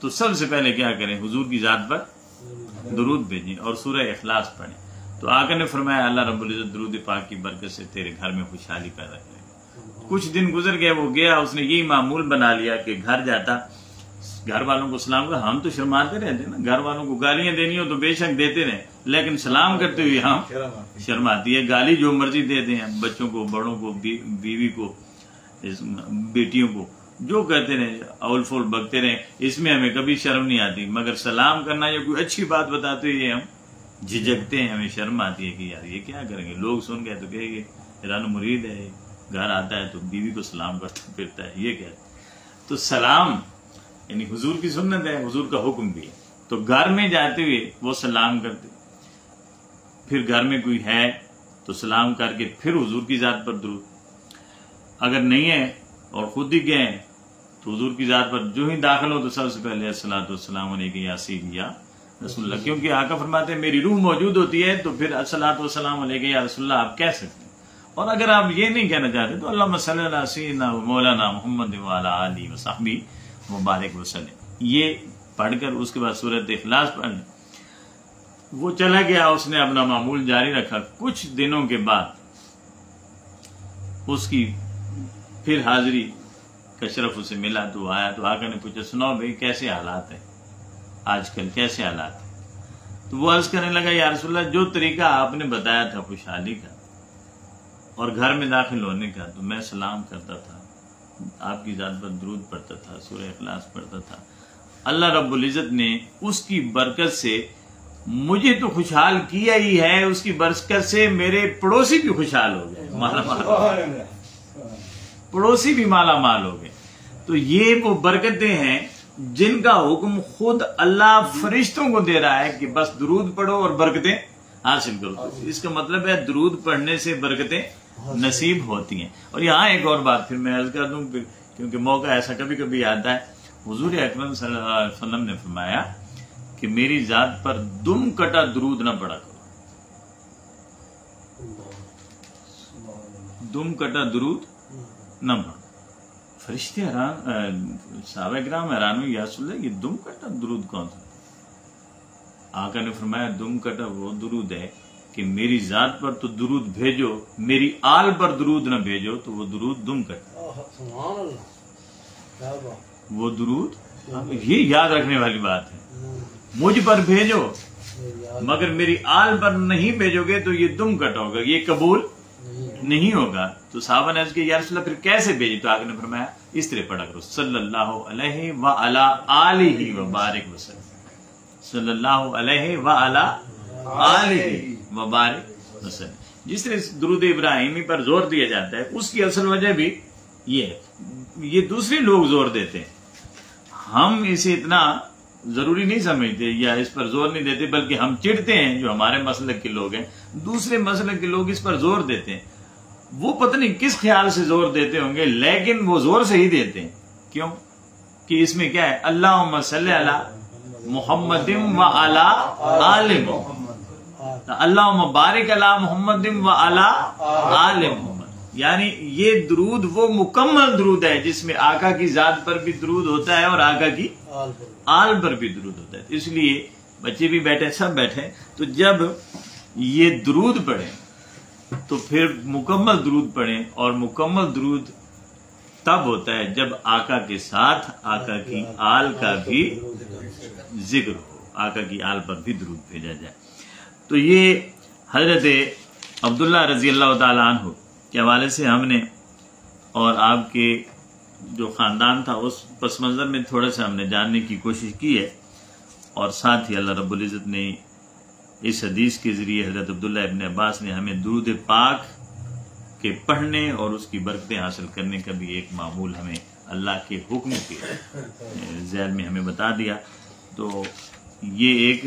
تو سب سے پہلے کیا کریں؟ حضور کی ذات پر درود بھیجیں اور سورہ اخلاص پڑھیں. تو آقا نے فرمایا اللہ رب العزت درود پاک کی برکت سے تیرے گھر میں خوشحالی پیدا کرے گا. کچھ دن گزر گئے، وہ گیا، اس نے یہی معمول بنا لیا کہ گھر جاتا، گھر والوں کو سلام کر. ہم تو شرماتے رہتے نا، گھر والوں کو گالیاں دینی ہو تو بے شک دیتے رہے، لیکن سلام کرتے ہوئے ہم شرم آتی ہے. گالی جو مرضی دیتے ہیں، بچوں کو، بڑوں کو، بیوی کو، بیٹیوں کو، جو کہتے رہے، اول فول بکتے رہے، اس میں ہمیں کبھی شرم نہیں آتی. مگر سلام کرنا یا کوئی اچھی بات بتاتے ہوئے ہم جھجکتے ہیں، ہمیں شرم آتی ہے کہ یار یہ کیا کریں گے. لوگ سن گئے تو کہیں گے ایران مرید ہے، گھر آتا ہے تو بیوی کو سلام کرتا پھرتا ہے، یہ کیا. تو سلام یعنی حضور کی سنت ہے، حضور کا حکم بھی ہے. تو گھر میں جاتے ہوئے وہ سلام کرتے، پھر گھر میں کوئی ہے تو سلام کر کے پھر حضور کی ذات پر درود. اگر نہیں ہے اور خود ہی گئے تو حضور کی ذات پر جو ہی داخل ہو تو سب سے پہلے الصلوۃ والسلام علیک یا سیدی یا رسول اللہ. کیونکہ آقا فرماتے ہیں میری روح موجود ہوتی ہے تو پھر الصلوۃ والسلام علیک یا رسول اللہ آپ کہہ سکتے ہیں. اور اگر آپ یہ نہیں کہنا چاہتے تو اللہم صلی علی سیدنا و مولانا محمد وعلی آلہ وصحبہ مبارک وسلم، یہ پڑھ کر اس کے بعد سورۃ اخلاص پڑھ لیں. وہ چلا گیا، اس نے اپنا معمول جاری رکھا. کچھ دنوں کے بعد اس کی پھر حاضری کشرف اسے ملا تو آیا. تو آقا نے پوچھا سناؤ بھائی کیسے حالات ہیں آج کل، کیسے حالات ہیں؟ تو وہ عرض کرنے لگا یا رسول اللہ جو طریقہ آپ نے بتایا تھا خوشحالی کا اور گھر میں داخل ہونے کا، تو میں سلام کرتا تھا، آپ کی ذات پر درود پڑھتا تھا، سورہ اخلاص پڑھتا تھا. اللہ رب العزت نے اس کی برکت سے مجھے تو خوشحال کیا ہی ہے، اس کی برکت سے میرے پڑوسی بھی خوشحال ہو گئے، مالا مال ہو گئے، پڑوسی بھی مالا مال ہو گئے. تو یہ وہ برکتیں ہیں جن کا حکم خود اللہ فرشتوں کو دے رہا ہے کہ بس درود پڑھو اور برکتیں حاصل کرو. اس کا مطلب ہے درود پڑھنے سے برکتیں نصیب ہوتی ہیں. اور یہاں ایک اور بات پھر میں عرض کر دوں، کیونکہ موقع ایسا کبھی کبھی آتا ہے. حضور اکرم صلی اللہ علیہ وسلم نے فرمایا کہ میری ذات پر دم کٹا درود نہ پڑا کرو. دم کٹا درود نہ پڑھو. فرشتے حیران، صحابہ کرام حیران ہوئے، یا رسول اللہ یہ دم کٹا درود کون سا؟ آقا نے فرمایا دم کٹا وہ درود ہے کہ میری ذات پر تو درود بھیجو، میری آل پر درود نہ بھیجو تو وہ درود دم کٹا. وہ درود، یہ یاد رکھنے والی بات ہے. مجھ پر بھیجو مگر میری آل پر نہیں بھیجو گے تو یہ دم کٹا ہوگا، یہ قبول نہیں ہوگا. تو صحابہ نے عرض کیا یا رسول اللہ پھر کیسے بھیجی؟ تو آقا نے فرمایا اس طرح پڑھا کرو صلی اللہ علیہ وعلی آلہ وبارک وسلم، صلی اللہ علیہ وعلی آلہ وبارک وسلم. جس طرح درود ابراہیمی پر زور دیا جاتا ہے اس کی اصل وجہ بھی یہ ہے. یہ دوسرے لوگ زور دیتے ہیں، ہم اسے اتنا ضروری نہیں سمجھتے یا اس پر زور نہیں دیتے، بلکہ ہم چڑھتے ہیں جو ہمارے مسلک کے لوگ ہیں. دوسرے مسلک کے لوگ اس پر زور دیتے ہیں، وہ پتہ نہیں کس خیال سے زور دیتے ہوں گے، لیکن وہ زور سے ہی دیتے ہیں. کیوں کہ اس میں کیا ہے اللہم صلی علی محمد و علی آل محمد، اللہم بارک علی محمد و علی آل محمد. یعنی یہ درود وہ مکمل درود ہے جس میں آقا کی ذات پر بھی درود ہوتا ہے اور آقا کی آل پر بھی درود ہوتا ہے. اس لیے بچے بھی بیٹھے، سب بیٹھے، تو جب یہ درود پڑھیں تو پھر مکمل درود پڑھیں. اور مکمل درود تب ہوتا ہے جب آقا کے ساتھ آقا کی آل کا بھی ذکر ہو، آقا کی آل پر بھی درود بھیجا جائے. تو یہ حضرت عبداللہ رضی اللہ تعالیٰ عنہ کے حوالے سے ہم نے اور آپ کے جو خاندان تھا اس پس منظر میں تھوڑا سا ہم نے جاننے کی کوشش کی ہے. اور ساتھ ہی اللہ رب العزت نے اس حدیث کے ذریعے حضرت عبداللہ ابن عباس نے ہمیں درود پاک کے پڑھنے اور اس کی برکتیں حاصل کرنے کا بھی ایک معمول ہمیں اللہ کے حکم کے ذیل میں ہمیں بتا دیا. تو یہ ایک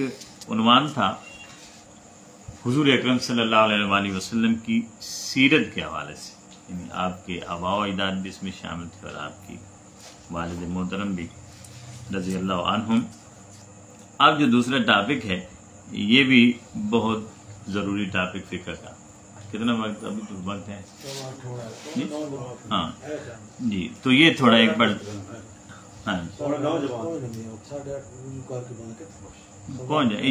عنوان تھا حضور اکرم صلی اللہ علیہ وآلہ وسلم کی سیرت کے حوالے سے، یعنی آپ کے آباء و اجداد بھی اس میں شامل تھے اور آپ کی والد محترم بھی رضی اللہ عنہم. اب جو دوسرا ٹاپک ہے یہ بھی بہت ضروری ٹاپک فکر کا کتنا وقت ابھی تو وقت ہے جی؟ ہاں جی، تو یہ تھوڑا ایک بار ہاں پہنچ جائے،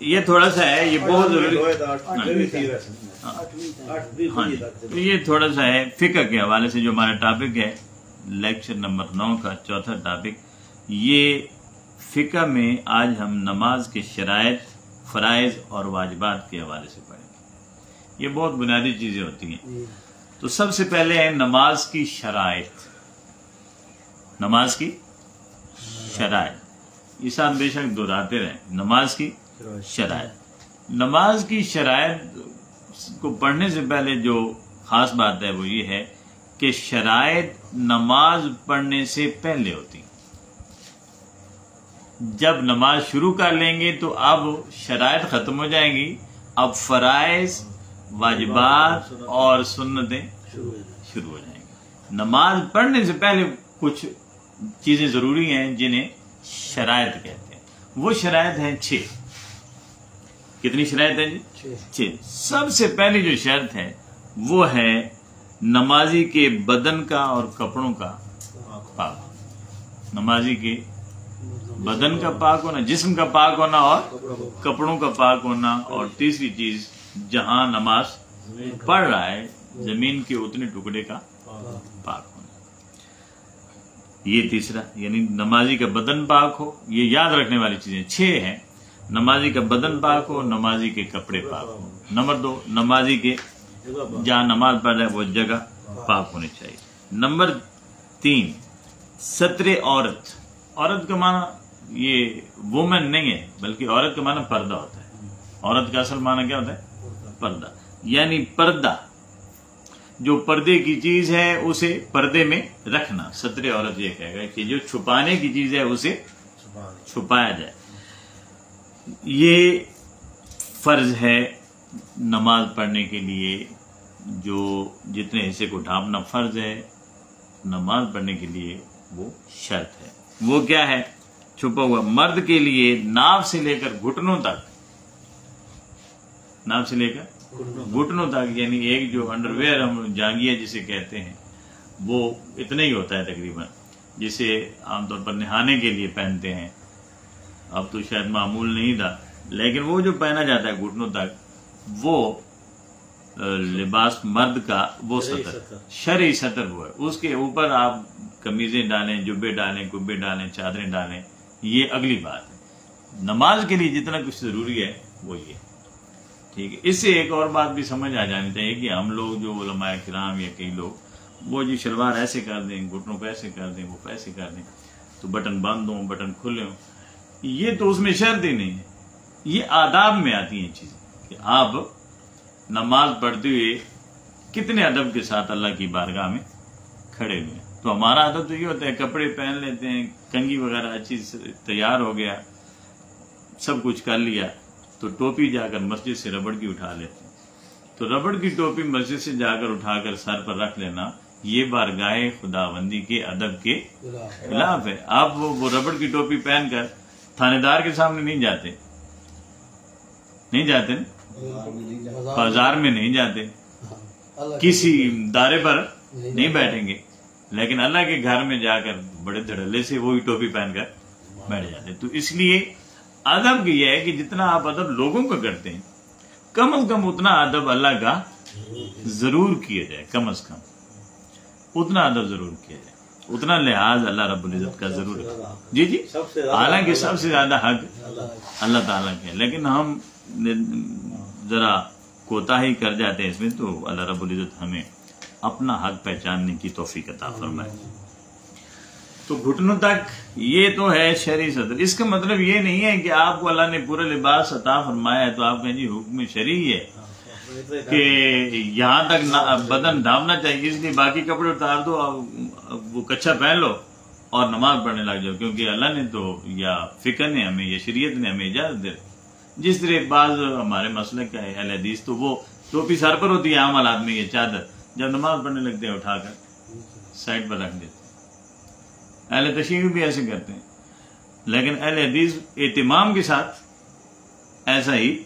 یہ تھوڑا سا ہے، یہ بہت ضروری ہاں جی، تو یہ تھوڑا سا ہے فقہ کے حوالے سے جو ہمارا ٹاپک ہے لیکچر نمبر 9 کا چوتھا ٹاپک، یہ فقہ میں آج ہم نماز کے شرائط، فرائض اور واجبات کے حوالے سے پڑھیں گے۔ یہ بہت بنیادی چیزیں ہوتی ہیں۔ تو سب سے پہلے ہے نماز کی شرائط، نماز کی شرائط، یہ ساتھ بے شک دہراتے رہیں، نماز کی شرائط۔ نماز کی شرائط کو پڑھنے سے پہلے جو خاص بات ہے وہ یہ ہے کہ شرائط نماز پڑھنے سے پہلے ہوتی ہیں۔ جب نماز شروع کر لیں گے تو اب شرائط ختم ہو جائیں گی، اب فرائض، واجبات اور سنتیں شروع ہو جائیں گی۔ نماز پڑھنے سے پہلے کچھ چیزیں ضروری ہیں جنہیں شرائط کہتے ہیں، وہ شرائط ہیں 6۔ کتنی شرائط ہیں جی؟ 6۔ سب سے پہلی جو شرط ہے وہ ہے نمازی کے بدن کا اور کپڑوں کا پاک، نمازی کے بدن کا پاک ہونا، جسم کا پاک ہونا اور کپڑوں کا پاک ہونا، اور تیسری چیز جہاں نماز پڑھ رہا ہے زمین کے اتنے ٹکڑے کا پاک ہونا، یہ تیسرا، یعنی نمازی کا بدن پاک ہو۔ یہ یاد رکھنے والی چیزیں 6 ہیں، نمازی کا بدن پاک ہو، نمازی کے کپڑے پاک ہو۔ نمبر 2، نمازی کے جہاں نماز پڑھ رہا ہے وہ جگہ پاک ہونی چاہیے۔ نمبر 3، ستر عورت۔ عورت کا معنی یہ وومن نہیں ہے، بلکہ عورت کا معنی پردہ ہوتا ہے۔ عورت کا اصل معنی کیا ہوتا ہے؟ پردہ، یعنی پردہ، جو پردے کی چیز ہے اسے پردے میں رکھنا۔ ستر عورت یہ کہے گا کہ جو چھپانے کی چیز ہے اسے چھپایا جائے۔ یہ فرض ہے نماز پڑھنے کے لیے، جو جتنے حصے کو ڈھانپنا فرض ہے نماز پڑھنے کے لیے وہ شرط ہے۔ وہ کیا ہے؟ چھپا ہوا۔ مرد کے لیے ناف سے لے کر گھٹنوں تک، ناف سے لے کر گھٹنوں تک، یعنی ایک جو انڈر ویئر ہم جانگیا جسے کہتے ہیں وہ اتنا ہی ہوتا ہے تقریباً، جسے عام طور پر نہانے کے لیے پہنتے ہیں، اب تو شاید معمول نہیں تھا، لیکن وہ جو پہنا جاتا ہے گھٹنوں تک، وہ لباس مرد کا وہ سطر، شرعی سطر ہوا ہے۔ اس کے اوپر آپ قمیضیں ڈالیں، جبے ڈالیں، کبے ڈالیں، چادریں ڈالیں، یہ اگلی بات ہے۔ نماز کے لیے جتنا کچھ ضروری ہے وہ یہ، ٹھیک ہے۔ اس سے ایک اور بات بھی سمجھ آ جانی چاہیے کہ ہم لوگ جو علماء کرام یا کئی لوگ وہ جی شلوار ایسے کر دیں، گھٹنوں کو ایسے کر دیں، وہ ایسے کر دیں تو بٹن بند ہوں، بٹن کھلے ہوں، یہ تو اس میں شرط ہی نہیں ہے۔ یہ آداب میں آتی ہیں چیزیں کہ آپ نماز پڑھتے ہوئے کتنے ادب کے ساتھ اللہ کی بارگاہ میں کھڑے ہوئے ہیں۔ تو ہمارا ادب تو یہ ہوتا ہے کپڑے پہن لیتے ہیں، کنگھی وغیرہ اچھی تیار ہو گیا، سب کچھ کر لیا، تو ٹوپی جا کر مسجد سے ربڑ کی اٹھا لیتے ہیں۔ تو ربڑ کی ٹوپی مسجد سے جا کر اٹھا کر سر پر رکھ لینا یہ بارگاہ خداوندی کے ادب کے خلاف ہے۔ آپ وہ ربڑ کی ٹوپی پہن کر تھانے دار کے سامنے نہیں جاتے، نہیں جاتے نا، بازار میں نہیں جاتے، کسی دارے پر نہیں بیٹھیں گے، لیکن اللہ کے گھر میں جا کر بڑے دھڑلے سے وہی ٹوپی پہن کر بیٹھ جاتے۔ تو اس لیے ادب یہ ہے کہ جتنا آپ ادب لوگوں کا کرتے ہیں کم از کم اتنا ادب اللہ کا ضرور کیا جائے، کم از کم اتنا ادب ضرور کیا جائے، اتنا لحاظ اللہ رب العزت کا ضرور ہے۔ جی جی، حالانکہ سب سے زیادہ حق اللہ تعالیٰ کے، لیکن ہم ذرا کوتاہی کر جاتے ہیں اس میں، تو اللہ رب العزت ہمیں اپنا حق پہچاننے کی توفیق عطا فرمائے۔ تو گھٹنوں تک یہ تو ہے شرعی صدر۔ اس کا مطلب یہ نہیں ہے کہ آپ کو اللہ نے پورا لباس عطا فرمایا ہے تو آپ کہیں جی حکم شرعی ہے کہ یہاں تک بدن ڈھانپنا چاہیے، اس لیے باقی کپڑے اتار دو، وہ کچھا پہن لو اور نماز پڑھنے لگ جاؤ، کیونکہ اللہ نے تو یا فقہ نے ہمیں یا شریعت نے ہمیں اجازت دے۔ جس طرح بعض ہمارے مسلک کا ہے اہل حدیث، تو وہ ٹوپی سر پر ہوتی ہے عام حالات میں، یہ چادر جب نماز پڑھنے لگتے ہیں اٹھا کر سائڈ پر رکھ دیتے ہیں۔ اہل تشیع بھی ایسے کرتے ہیں، لیکن اہل حدیث اہتمام کے ساتھ ایسا ہی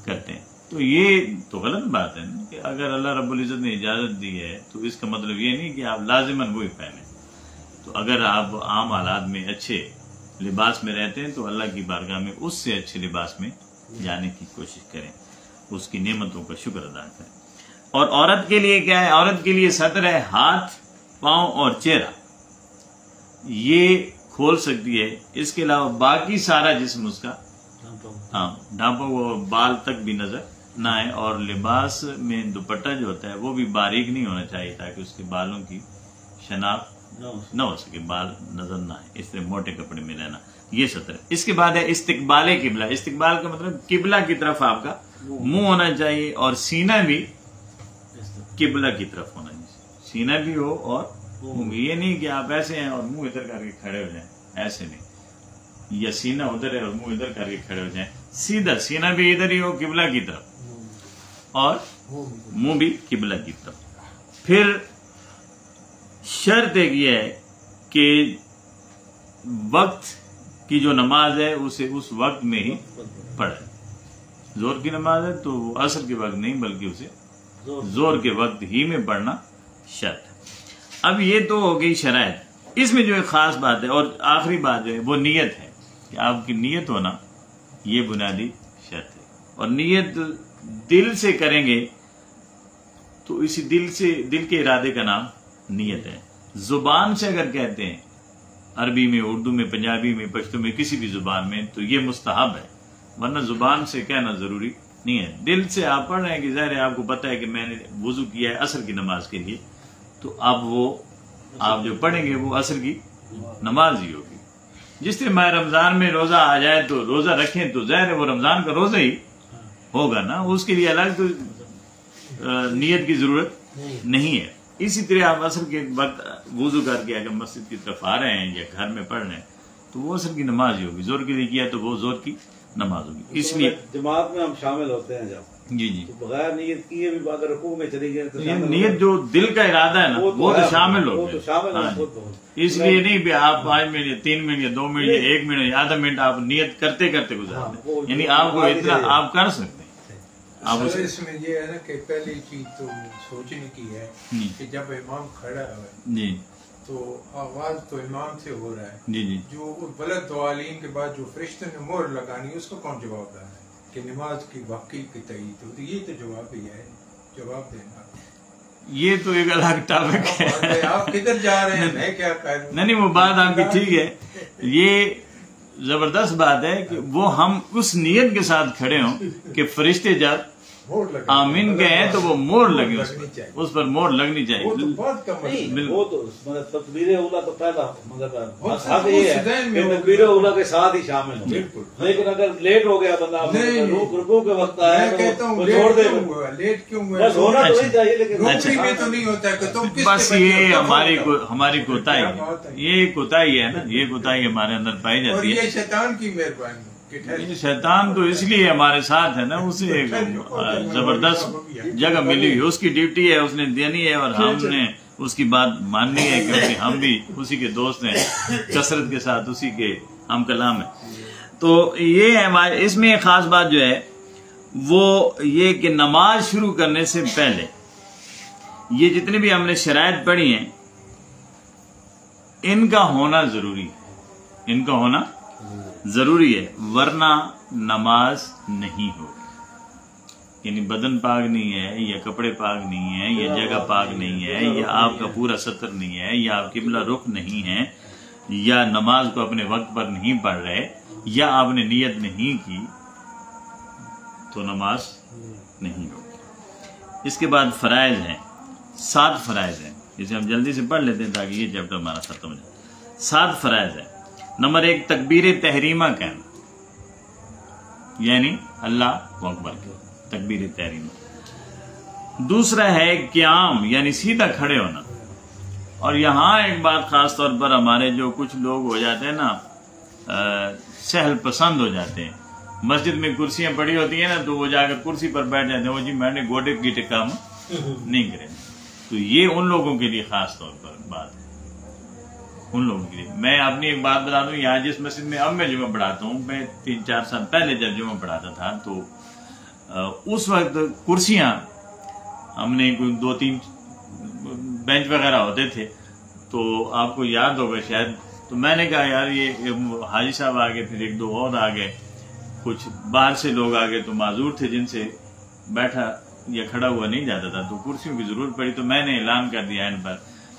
کرتے ہیں۔ تو یہ تو غلط بات ہے نا کہ اگر اللہ رب العزت نے اجازت دی ہے تو اس کا مطلب یہ نہیں کہ آپ لازماً وہی پہنیں. تو اگر آپ عام حالات میں اچھے لباس میں رہتے ہیں تو اللہ کی بارگاہ میں اس سے اچھے لباس میں جانے کی کوشش کریں, اس کی نعمتوں کا شکر ادا کریں. اور عورت کے لیے کیا ہے؟ عورت کے لیے ستر ہے ہاتھ, پاؤں اور چہرہ, یہ کھول سکتی ہے. اس کے علاوہ باقی سارا جسم اس کا ڈھانپا ہوا, بال تک بھی نظر نہ آئے. اور لباس میں دوپٹہ جو ہوتا ہے وہ بھی باریک نہیں ہونا چاہیے تاکہ اس کے بالوں کی شناخت نہ ہو سکے, بال نظر نہ آئے. اس طرح موٹے کپڑے میں رہنا, یہ ستر ہے. اس کے بعد ہے استقبال قبلہ. استقبال کا مطلب قبلہ کی طرف آپ کا منہ ہونا چاہیے اور سینہ بھی قبلہ کی طرف ہونا چاہیے. سینہ بھی ہو اور منہ بھی. یہ نہیں کہ آپ ایسے ہیں اور منہ ادھر کر کے کھڑے ہو جائیں, ایسے نہیں. یا سینہ ادھر ہے اور منہ ادھر کر کے کھڑے ہو جائیں. سیدھا سینہ بھی ادھر ہی ہو قبلہ کی طرف اور منہ بھی قبلہ کی طرف. پھر شرط ایک یہ ہے کہ وقت کی جو نماز ہے اسے اس وقت میں ہی پڑھے. زور کی نماز ہے تو وہ عصر کے وقت نہیں بلکہ اسے زور کے وقت ہی میں پڑھنا شرط ہے. اب یہ تو ہو گئی شرائط. اس میں جو ایک خاص بات ہے اور آخری بات جو ہے وہ نیت ہے کہ آپ کی نیت ہونا یہ بنیادی شرط ہے. اور نیت دل سے کریں گے تو اسی دل کے ارادے کا نام نیت ہے. زبان سے اگر کہتے ہیں عربی میں, اردو میں, پنجابی میں, پشتو میں, کسی بھی زبان میں تو یہ مستحب ہے, ورنہ زبان سے کہنا ضروری نہیں ہے. دل سے آپ پڑھ رہے ہیں کہ ظاہر ہے آپ کو پتہ ہے کہ میں نے وضو کیا ہے عصر کی نماز کے لیے, تو اب وہ آپ جو پڑھیں گے وہ عصر کی نماز ہی ہوگی. جس طرح ماہ رمضان میں روزہ آ جائے تو روزہ رکھیں تو ظاہر ہے وہ رمضان کا روزہ ہی ہوگا نا, اس کے لیے الگ تو نیت کی ضرورت نہیں ہے. اسی طرح آپ عصر کے وقت وضو کر کے اگر مسجد کی طرف آ رہے ہیں یا گھر میں پڑھ رہے ہیں تو وہ عصر کی نماز ہی ہوگی. زور کے لیے کیا تو وہ زور کی نماز ہوگی. اس لیے جماعت میں ہم شامل ہوتے ہیں جب جی تو بغیر نیت کیے بھی اگر رکوع میں چلی گئے تو نیت جو دل کا ارادہ ہے نا وہ تو شامل ہو گیا. اس لیے نہیں بھی آپ 5 منٹ یا 3 منٹ یا 2 منٹ یا 1 منٹ یا آدھا منٹ آپ نیت کرتے کرتے گزار دیں, یعنی آپ کو اتنا آپ کر سکتے ہیں. اس میں یہ ہے نا کہ پہلی چیز تو سوچنے کی ہے کہ جب امام کھڑا ہے جی تو آواز تو امام سے ہو رہا ہے, جی جی جو بلد دعالین کے بعد جو فرشتوں نے مہر لگانی اس کو کون جواب دے ہے کہ نماز کی واقعی کی تعید ہوتی, یہ تو جواب ہی ہے, جواب دینا. یہ تو ایک الگ ٹاپک ہے. آپ کدھر جا رہے ہیں, میں کیا کروں. نہیں وہ بات آپ کی ٹھیک ہے. یہ زبردست بات ہے کہ وہ ہم اس نیت کے ساتھ کھڑے ہوں کہ فرشتے جب آمین کہیں تو وہ موڑ لگے, اس پر موڑ لگنی چاہیے. وہ تو تکبیر اولا تو پہلا مطلب یہ ہے کہ تکبیر اولا کے ساتھ ہی شامل ہو, لیکن اگر لیٹ ہو گیا بندہ رکوع کے وقت آیا تو چھوڑ دے. لیٹ کیوں بس ہونا تو نہیں چاہیے لیکن تو نہیں ہوتا ہے کہ تم بس یہ ہماری کوتاہی ہے, یہ کوتاہی ہے نا, یہ کوتاہی ہمارے اندر پائی جاتی ہے. یہ شیطان کی مہربانی. شیطان تو اس لیے ہمارے ساتھ ہے نا, اسے ایک زبردست جگہ ملی ہوئی, اس کی ڈیوٹی ہے, اس نے دینی ہے اور ہم نے اس کی بات ماننی ہے کیونکہ ہم بھی اسی کے دوست ہیں, کثرت کے ساتھ اسی کے ہم کلام ہیں. تو یہ ہے اس میں ایک خاص بات جو ہے وہ یہ کہ نماز شروع کرنے سے پہلے یہ جتنے بھی ہم نے شرائط پڑھی ہیں ان کا ہونا ضروری ہے, ان کا ہونا ضروری ہے, ورنہ نماز نہیں ہوگی. یعنی بدن پاک نہیں ہے یا کپڑے پاک نہیں ہے یا جگہ پاک نہیں ہے یا آپ کا پورا ستر نہیں ہے یا آپ قبلہ رخ نہیں ہے یا نماز کو اپنے وقت پر نہیں پڑھ رہے یا آپ نے نیت نہیں کی تو نماز نہیں ہوگی. اس کے بعد فرائض ہیں, 7 فرائض ہیں, جسے ہم جلدی سے پڑھ لیتے ہیں تاکہ یہ چیپٹر ہمارا ختم ہو جائے. 7 فرائض ہیں. نمبر 1 تکبیر تحریمہ کہنا, یعنی اللہ اکبر تکبیر تحریمہ. دوسرا ہے قیام یعنی سیدھا کھڑے ہونا. اور یہاں ایک بات خاص طور پر ہمارے جو کچھ لوگ ہو جاتے ہیں نا سہل پسند ہو جاتے ہیں, مسجد میں کرسیاں پڑی ہوتی ہیں نا تو وہ جا کر کرسی پر بیٹھ جاتے ہیں, وہ جی میں نے گوٹے گیٹے کام نہیں کرے. تو یہ ان لوگوں کے لیے خاص طور پر بات ہے, ان لوگوں کے لیے. میں اپنی ایک بات بتا دوں, یہاں جس مسجد میں اب میں جمعہ پڑھاتا ہوں, میں 3-4 سال پہلے جب جمعہ پڑھاتا تھا تو اس وقت کرسیاں ہم نے کوئی 2-3 بینچ وغیرہ ہوتے تھے، تو آپ کو یاد ہوگا شاید، تو میں نے کہا یار یہ حاجی صاحب آگے، پھر 1-2 اور آگے، کچھ باہر سے لوگ آگے تو معذور تھے جن سے بیٹھا یا کھڑا ہوا نہیں جاتا تھا، تو کرسیوں کی ضرورت پڑی، تو میں نے اعلان کر دیا ان پر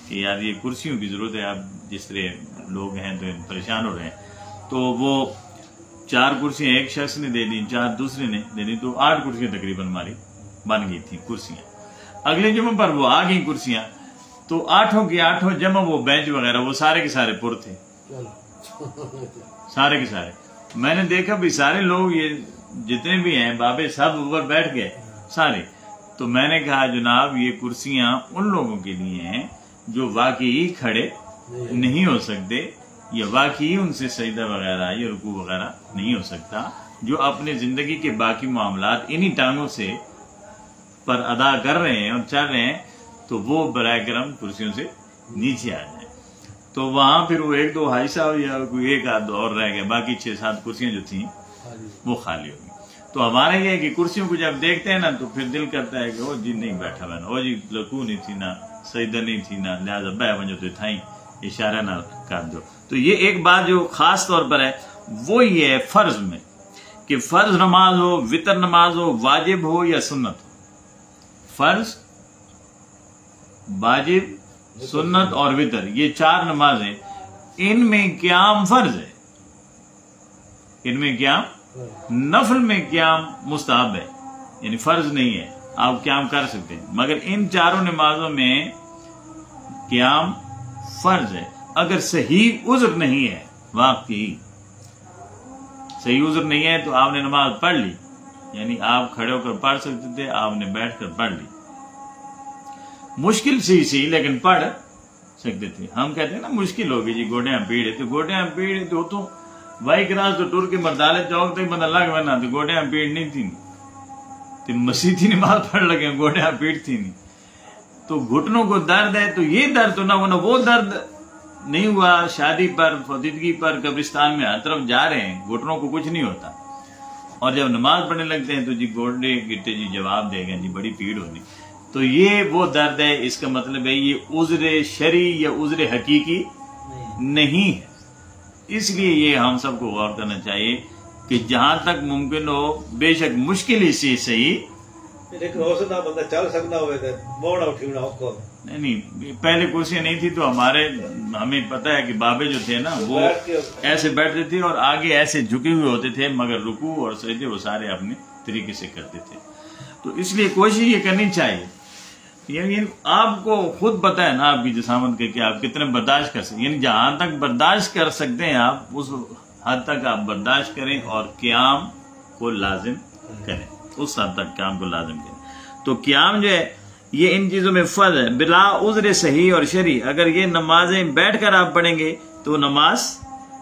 کہ یار یہ کرسیوں کی ضرورت ہے، آپ جس طرح لوگ ہیں تو پریشان ہو رہے ہیں، تو وہ 4 کرسیاں ایک شخص نے دے دی، 4 دوسرے نے دے دی، تو 8 کرسیاں تقریباً ہماری بن گئی تھیں کرسیاں۔ اگلے جمعہ پر وہ آ گئی کرسیاں، تو 8 کی 8 جمع وہ بینچ وغیرہ وہ سارے کے سارے پر تھے، سارے کے سارے۔ میں نے دیکھا بھی سارے لوگ یہ جتنے بھی ہیں بابے سب اوپر بیٹھ گئے سارے، تو میں نے کہا جناب یہ کرسیاں ان لوگوں کے لیے ہیں جو واقعی کھڑے نہیں ہو سکتے، یا واقعی ان سے سجدہ وغیرہ یا رکوع وغیرہ نہیں ہو سکتا، جو اپنے زندگی کے باقی معاملات انہی ٹانگوں سے پر ادا کر رہے ہیں اور چل رہے ہیں، تو وہ برائے کرم کرسیوں سے نیچے آ جائیں۔ تو وہاں پھر وہ 1-2 حاجی صاحب یا کوئی 1-8 اور رہ گئے، باقی 6-7 کرسیاں جو تھیں وہ خالی ہو گئی۔ تو ہمارا یہ ہے کہ کرسیوں کو جب دیکھتے ہیں نا تو پھر دل کرتا ہے کہ او جی نہیں بیٹھا ہوا نا، او جی رکوع نہیں تھی نا، سجدہ نہیں تھی نا، لہٰذا بہ ونجو تو تھائیں اشارہ نہ کر دو۔ تو یہ ایک بات جو خاص طور پر ہے وہ یہ ہے فرض میں، کہ فرض نماز ہو، وتر نماز ہو، واجب ہو یا سنت ہو، فرض، واجب، سنت اور وتر، یہ 4 نمازیں، ان میں قیام فرض ہے، ان میں قیام، نفل میں قیام مستحب ہے، یعنی فرض نہیں ہے، آپ قیام کر سکتے ہیں، مگر ان 4 نمازوں میں قیام فرض ہے۔ اگر صحیح عذر نہیں ہے، واقعی صحیح عذر نہیں ہے، تو آپ نے نماز پڑھ لی، یعنی آپ کھڑے ہو کر پڑھ سکتے تھے، آپ نے بیٹھ کر پڑھ لی، مشکل سی لیکن پڑھ سکتے تھے۔ ہم کہتے ہیں نا مشکل ہوگی جی گوڈیاں پیڑے، تو گوڈیاں پیڑ تو وائی کراس تو ٹور کے مردالے چوک تک بندہ لگ بنا، تو گوڈیاں پیڑ نہیں تھی، تو مسیح تھی نماز پڑھ لگے، گوڈیاں پیڑ تھی نہیں، تو گھٹنوں کو درد ہے، تو یہ درد تو نہ وہ درد نہیں ہوا، شادی پر، فوتیدگی پر، قبرستان میں ہر طرف جا رہے ہیں، گھٹنوں کو کچھ نہیں ہوتا، اور جب نماز پڑھنے لگتے ہیں تو جی گوڈے گٹے جی جواب دے گئے جی بڑی پیڑ ہونی، تو یہ وہ درد ہے۔ اس کا مطلب ہے یہ عذر شرعی یا عذر حقیقی نہیں ہے۔ اس لیے یہ ہم سب کو غور کرنا چاہیے کہ جہاں تک ممکن ہو، بے شک مشکل ہی سے صحیح، لیکن ہو سکتا بندہ چل سکتا ہوئے موڑا اٹھیونا ہوگا، نہیں پہلے کرسیاں نہیں تھی، تو ہمیں پتہ ہے کہ بابے جو تھے نا وہ ایسے بیٹھتے تھے اور آگے ایسے جھکے ہوئے ہوتے تھے، مگر رکوع اور سجدے وہ سارے اپنے طریقے سے کرتے تھے۔ تو اس لیے کوشش یہ کرنی چاہیے، یعنی آپ کو خود پتہ ہے نا آپ کی جسامت کے کہ آپ کتنے برداشت کر سکتے، یعنی جہاں تک برداشت کر سکتے ہیں آپ اس حد تک آپ برداشت کریں اور قیام کو لازم کریں، اس حد تک قیام کو لازم کریں۔ تو قیام جو ہے یہ ان چیزوں میں فرض ہے، بلا عذر صحیح اور شرعی۔ اگر یہ نمازیں بیٹھ کر آپ پڑھیں گے تو نماز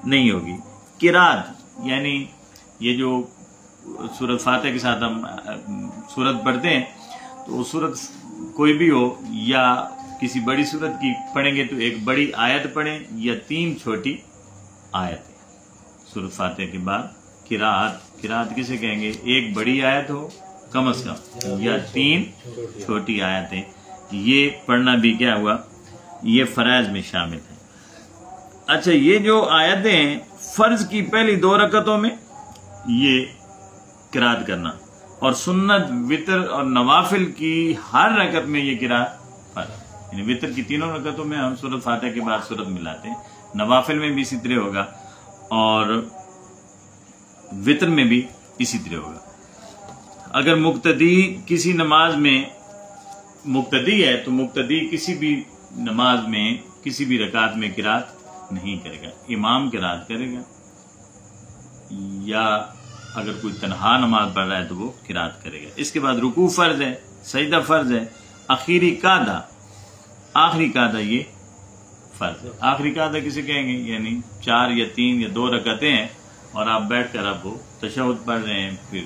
نہیں ہوگی۔ قرات یعنی یہ جو سورۃ فاتحہ کے ساتھ ہم سورت پڑھتے ہیں، تو سورت کوئی بھی ہو یا کسی بڑی سورت کی پڑھیں گے تو ایک بڑی آیت پڑھیں یا 3 چھوٹی آیتیں سورۃ فاتحہ کے بعد۔ قرات کسے کہیں گے؟ ایک بڑی آیت ہو کم از کم یا 3 چھوٹی آیتیں، یہ پڑھنا بھی کیا ہوا، یہ فرائض میں شامل ہے۔ اچھا، یہ جو آیتیں ہیں فرض کی پہلی 2 رکعتوں میں یہ قرات کرنا، اور سنت، وتر اور نوافل کی ہر رکعت میں یہ قرات فرض، یعنی وتر کی 3 رکعتوں میں ہم سورۃ فاتحہ کے بعد سورت ملاتے ہیں، نوافل میں بھی اسی طرح ہوگا اور وتر میں بھی اسی طرح ہوگا۔ اگر مقتدی کسی نماز میں مقتدی ہے تو مقتدی کسی بھی نماز میں کسی بھی رکعت میں قرات نہیں کرے گا، امام قرات کرے گا، یا اگر کوئی تنہا نماز پڑھ رہا ہے تو وہ قرات کرے گا۔ اس کے بعد رکوع فرض ہے، سجدہ فرض ہے، آخری قعدہ یہ فرض ہے۔ آخری قعدہ کسے کہیں گے؟ یعنی 4 یا 3 یا 2 رکعتیں ہیں اور آپ بیٹھ کر آپ وہ تشہد پڑھ رہے ہیں، پھر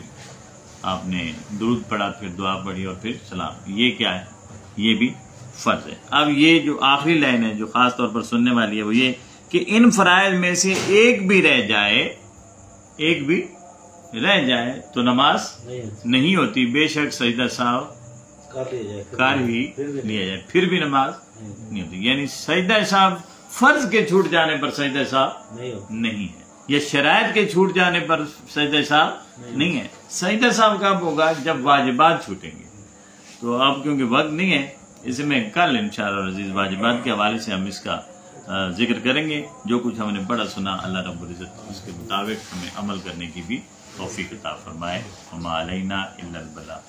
آپ نے درود پڑھا، پھر دعا پڑھی اور پھر سلام، یہ کیا ہے؟ یہ بھی فرض ہے۔ اب یہ جو آخری لائن ہے جو خاص طور پر سننے والی ہے وہ یہ کہ ان فرائض میں سے ایک بھی رہ جائے، ایک بھی رہ جائے تو نماز نہیں ہوتی، بے شک سجدہ سہو کر ہی لیا جائے پھر بھی نماز نہیں ہوتی. یعنی سجدہ سہو فرض کے چھوٹ جانے پر سجدہ سہو نہیں ہے، یا شرائط کے چھوٹ جانے پر سجدہ سہو نہیں ہے. سجدہ سہو کب ہوگا؟ جب واجبات چھوٹیں گے. تو اب کیونکہ وقت نہیں ہے، اسے میں کل انشاءاللہ العزیز واجبات کے حوالے سے ہم اس کا ذکر کریں گے. جو کچھ ہم نے پڑھا سنا اللہ رب العزت اس کے مطابق ہمیں عمل کرنے کی بھی توفیق عطا فرمائے. وما علینا الا البلاغ.